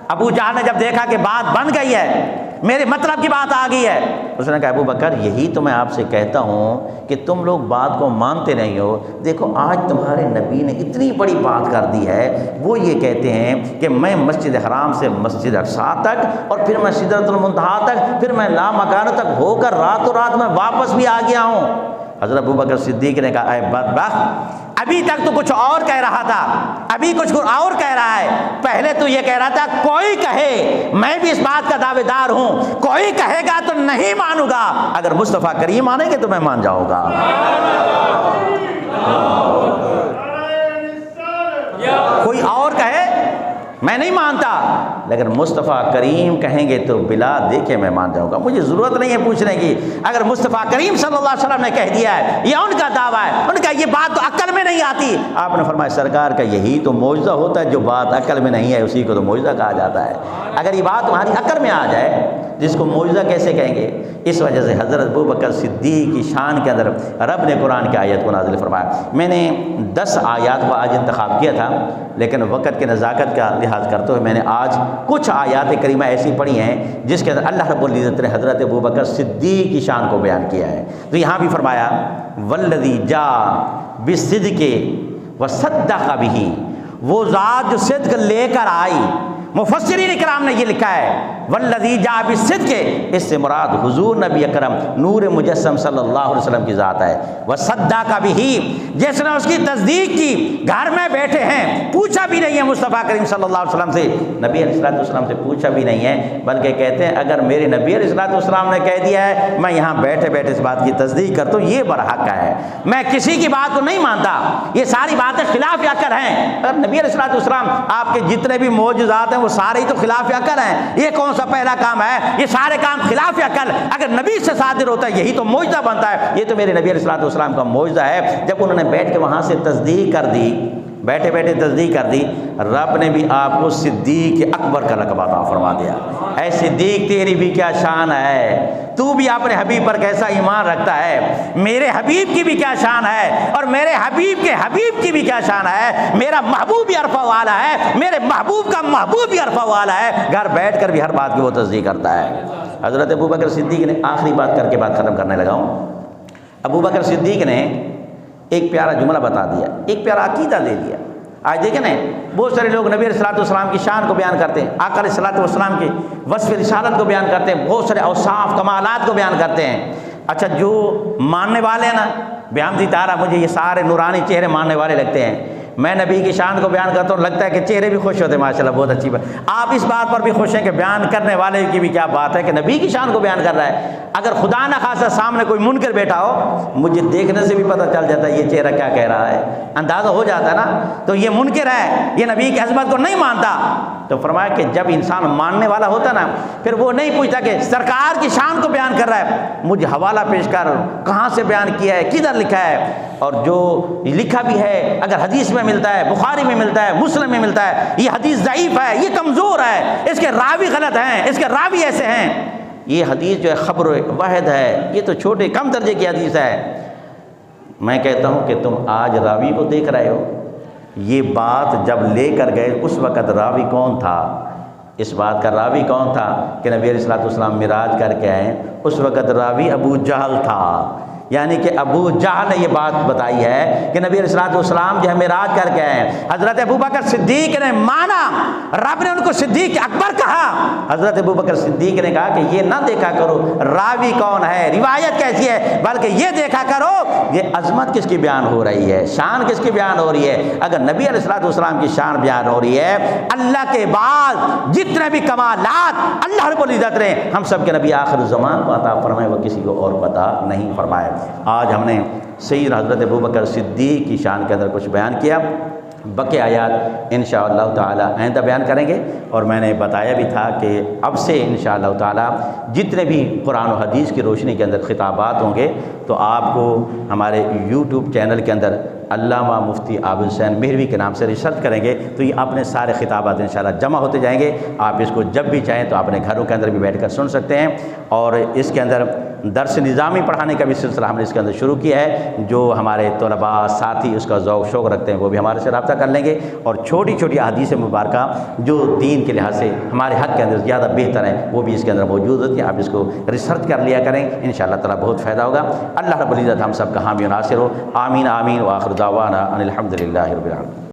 ابو جہل نے جب دیکھا کہ بات بن گئی ہے میرے مطلب کی بات آ گئی ہے۔ اس نے کہا ابو بکر یہی تو میں آپ سے کہتا ہوں کہ تم لوگ بات کو مانتے نہیں ہو۔ دیکھو آج تمہارے نبی نے اتنی بڑی بات کر دی ہے، وہ یہ کہتے ہیں کہ میں مسجد حرام سے مسجد اقصیٰ تک اور پھر میں سدرۃ المنتہا تک، پھر میں لامکانہ تک ہو کر راتوں رات میں واپس بھی آ گیا ہوں۔ حضرت ابو بکر صدیق نے کہا اے بدبخت، ابھی تک تو کچھ اور کہہ رہا تھا، ابھی کچھ اور کہہ رہا ہے۔ پہلے تو یہ کہہ رہا تھا کوئی کہے میں بھی اس بات کا دعوے دار ہوں، کوئی کہے گا تو نہیں مانوں گا، اگر مصطفیٰ کریم مانیں گے تو میں مان جاؤں گا۔ کوئی اور کہے میں نہیں مانتا، لیکن مصطفیٰ کریم کہیں گے تو بلا دیکھے میں مان جاؤں گا۔ مجھے ضرورت نہیں ہے پوچھنے کی، اگر مصطفیٰ کریم صلی اللہ علیہ وسلم نے کہہ دیا ہے، یہ ان کا دعویٰ ہے، ان کا یہ بات تو عقل میں نہیں آتی۔ آپ نے فرمایا سرکار کا یہی تو معجزہ ہوتا ہے، جو بات عقل میں نہیں ہے اسی کو تو معجزہ کہا جاتا ہے۔ اگر یہ بات تمہاری عقل میں آ جائے جس کو معجزہ کیسے کہیں گے؟ اس وجہ سے حضرت ابو بکر صدیق کی شان کے اندر رب نے قرآن کی آیت کو نازل فرمایا۔ میں نے 10 آیات کو آج انتخاب کیا تھا، لیکن وقت کے نزاکت کا لحاظ کرتے ہوئے میں نے آج کچھ آیات کریمہ ایسی پڑھی ہیں جس کے اندر اللہ رب العزت نے حضرت ابو بکر صدیق کی شان کو بیان کیا ہے۔ تو یہاں بھی فرمایا والذی جاء بالصدق وصدق بہ، وہ ذات جو صدق لے کر آئی۔ مفسرین کرام نے یہ لکھا ہے والذی جاء بالصدق، اس سے مراد حضور نبی اکرم نور مجسم صلی اللہ علیہ وسلم کی ذات ہے۔ وصدق بہ، جس نے اس کی تصدیق کی، گھر میں بیٹھے ہیں، پوچھا بھی نہیں ہے مصطفیٰ کریم صلی اللہ علیہ وسلم سے، نبی علیہ السلام سے پوچھا بھی نہیں ہے، بلکہ کہتے ہیں اگر میرے نبی علیہ السلام نے کہہ دیا ہے میں یہاں بیٹھے بیٹھے اس بات کی تصدیق کرتا ہوں، یہ برحق ہے، میں کسی کی بات کو نہیں مانتا، یہ ساری باتیں خلاف عقل ہیں۔ اگر نبی علیہ السلام آپ کے جتنے بھی معجزات ہیں وہ سارے ہی تو خلاف عقل ہیں، یہ کون سا پہلا کام ہے؟ یہ سارے کام خلاف عقل، اگر نبی سے صادر ہوتا ہے یہی تو معجزہ بنتا ہے۔ یہ تو میرے نبی علیہ السلام کا معجزہ ہے، جب انہوں نے بیٹھ کے وہاں سے تصدیق کر دی، بیٹھے بیٹھے تصدیق کر دی، رب نے بھی آپ کو صدیق اکبر کا لقب عطا فرما دیا۔ اے صدیق تیری بھی کیا شان ہے، تو بھی اپنے حبیب پر کیسا ایمان رکھتا ہے، میرے حبیب کی بھی کیا شان ہے، اور میرے حبیب کے حبیب کی بھی کیا شان ہے، میرا محبوب بھی عرفہ والا ہے، میرے محبوب کا محبوب بھی عرفہ والا ہے، گھر بیٹھ کر بھی ہر بات کی وہ تصدیق کرتا ہے۔ حضرت ابو بکر صدیق نے آخری بات کر کے بات ختم کرنے لگا ہوں، ابو بکر صدیق نے ایک پیارا جملہ بتا دیا، ایک پیارا عقیدہ دے دیا۔ آج دیکھیں نا بہت سارے لوگ نبی علیہ السلام کی شان کو بیان کرتے ہیں، آقا علیہ السلام کی وصف رسالت کو بیان کرتے ہیں، بہت سارے اوصاف کمالات کو بیان کرتے ہیں۔ اچھا جو ماننے والے ہیں نا بحمدی تعالیٰ، مجھے یہ سارے نورانی چہرے ماننے والے لگتے ہیں، میں نبی کی شان کو بیان کرتا ہوں، لگتا ہے کہ چہرے بھی خوش ہوتے ہیں، ماشاءاللہ بہت اچھی بات۔ آپ اس بات پر بھی خوش ہیں کہ بیان کرنے والے کی بھی کیا بات ہے کہ نبی کی شان کو بیان کر رہا ہے۔ اگر خدا نہ خاصا سامنے کوئی منکر بیٹھا ہو، مجھے دیکھنے سے بھی پتہ چل جاتا ہے یہ چہرہ کیا کہہ رہا ہے، اندازہ ہو جاتا ہے نا، تو یہ منکر ہے، یہ نبی کی عظمت کو نہیں مانتا۔ تو فرمایا کہ جب انسان ماننے والا ہوتا نا پھر وہ نہیں پوچھتا کہ سرکار کی شان کو بیان کر رہا ہے، مجھے حوالہ پیش کر، کہاں سے بیان کیا ہے، کدھر لکھا ہے، اور جو لکھا بھی ہے اگر حدیث میں ملتا ہے، بخاری میں ملتا ہے، مسلم میں ملتا ہے، یہ حدیث ضعیف ہے، یہ کمزور ہے، اس کے راوی غلط ہیں، اس کے راوی ایسے ہیں، یہ حدیث جو ہے خبر واحد ہے، یہ تو چھوٹے کم درجے کی حدیث ہے۔ میں کہتا ہوں کہ تم آج راوی کو دیکھ رہے ہو، یہ بات جب لے کر گئے اس وقت راوی کون تھا؟ اس بات کا راوی کون تھا کہ نبی علیہ السلام معراج کر کے آئے، اس وقت راوی ابو جہل تھا، یعنی کہ ابو جہل نے یہ بات بتائی ہے کہ نبی علیہ السلام جو ہے معراج کر کے آئے۔ حضرت ابو بکر صدیق نے مانا، رب نے ان کو صدیق اکبر کہا۔ حضرت ابو بکر صدیق نے کہا کہ یہ نہ دیکھا کرو راوی کون ہے، روایت کیسی ہے، بلکہ یہ دیکھا کرو یہ عظمت کس کی بیان ہو رہی ہے، شان کس کی بیان ہو رہی ہے۔ اگر نبی علیہ السلام کی شان بیان ہو رہی ہے، اللہ کے بعد جتنے بھی کمالات اللہ رب العزت نے ہم سب کے نبی آخر الزمان کو عطا فرمائے، وہ کسی کو اور پتہ نہیں فرمائے۔ آج ہم نے سید حضرت ابو بکر صدیق کی شان کے اندر کچھ بیان کیا، بقیہ آیات انشاءاللہ تعالی آئندہ بیان کریں گے، اور میں نے بتایا بھی تھا کہ اب سے انشاءاللہ تعالی جتنے بھی قرآن و حدیث کی روشنی کے اندر خطابات ہوں گے تو آپ کو ہمارے یوٹیوب چینل کے اندر علامہ مفتی عابد حسین مہروی کے نام سے ریسرچ کریں گے تو یہ اپنے سارے خطابات انشاءاللہ جمع ہوتے جائیں گے۔ آپ اس کو جب بھی چاہیں تو اپنے گھروں کے اندر بھی بیٹھ کر سن سکتے ہیں، اور اس کے اندر درس نظامی پڑھانے کا بھی سلسلہ ہم نے اس کے اندر شروع کیا ہے. جو ہمارے طلباء ساتھی اس کا ذوق شوق رکھتے ہیں وہ بھی ہمارے سے رابطہ کر لیں گے, اور چھوٹی چھوٹی احادیث مبارکہ جو دین کے لحاظ سے ہمارے حق کے اندر زیادہ بہتر ہیں وہ بھی اس کے اندر موجود ہوتی ہیں. آپ اس کو ریسرچ کر لیا کریں, انشاءاللہ تعالیٰ بہت فائدہ ہوگا. اللہ رب العزت ہم سب کا حامی و ناصر ہو. آمین آمین. وآخر دعوانا ان الحمد للہ رب العالمین.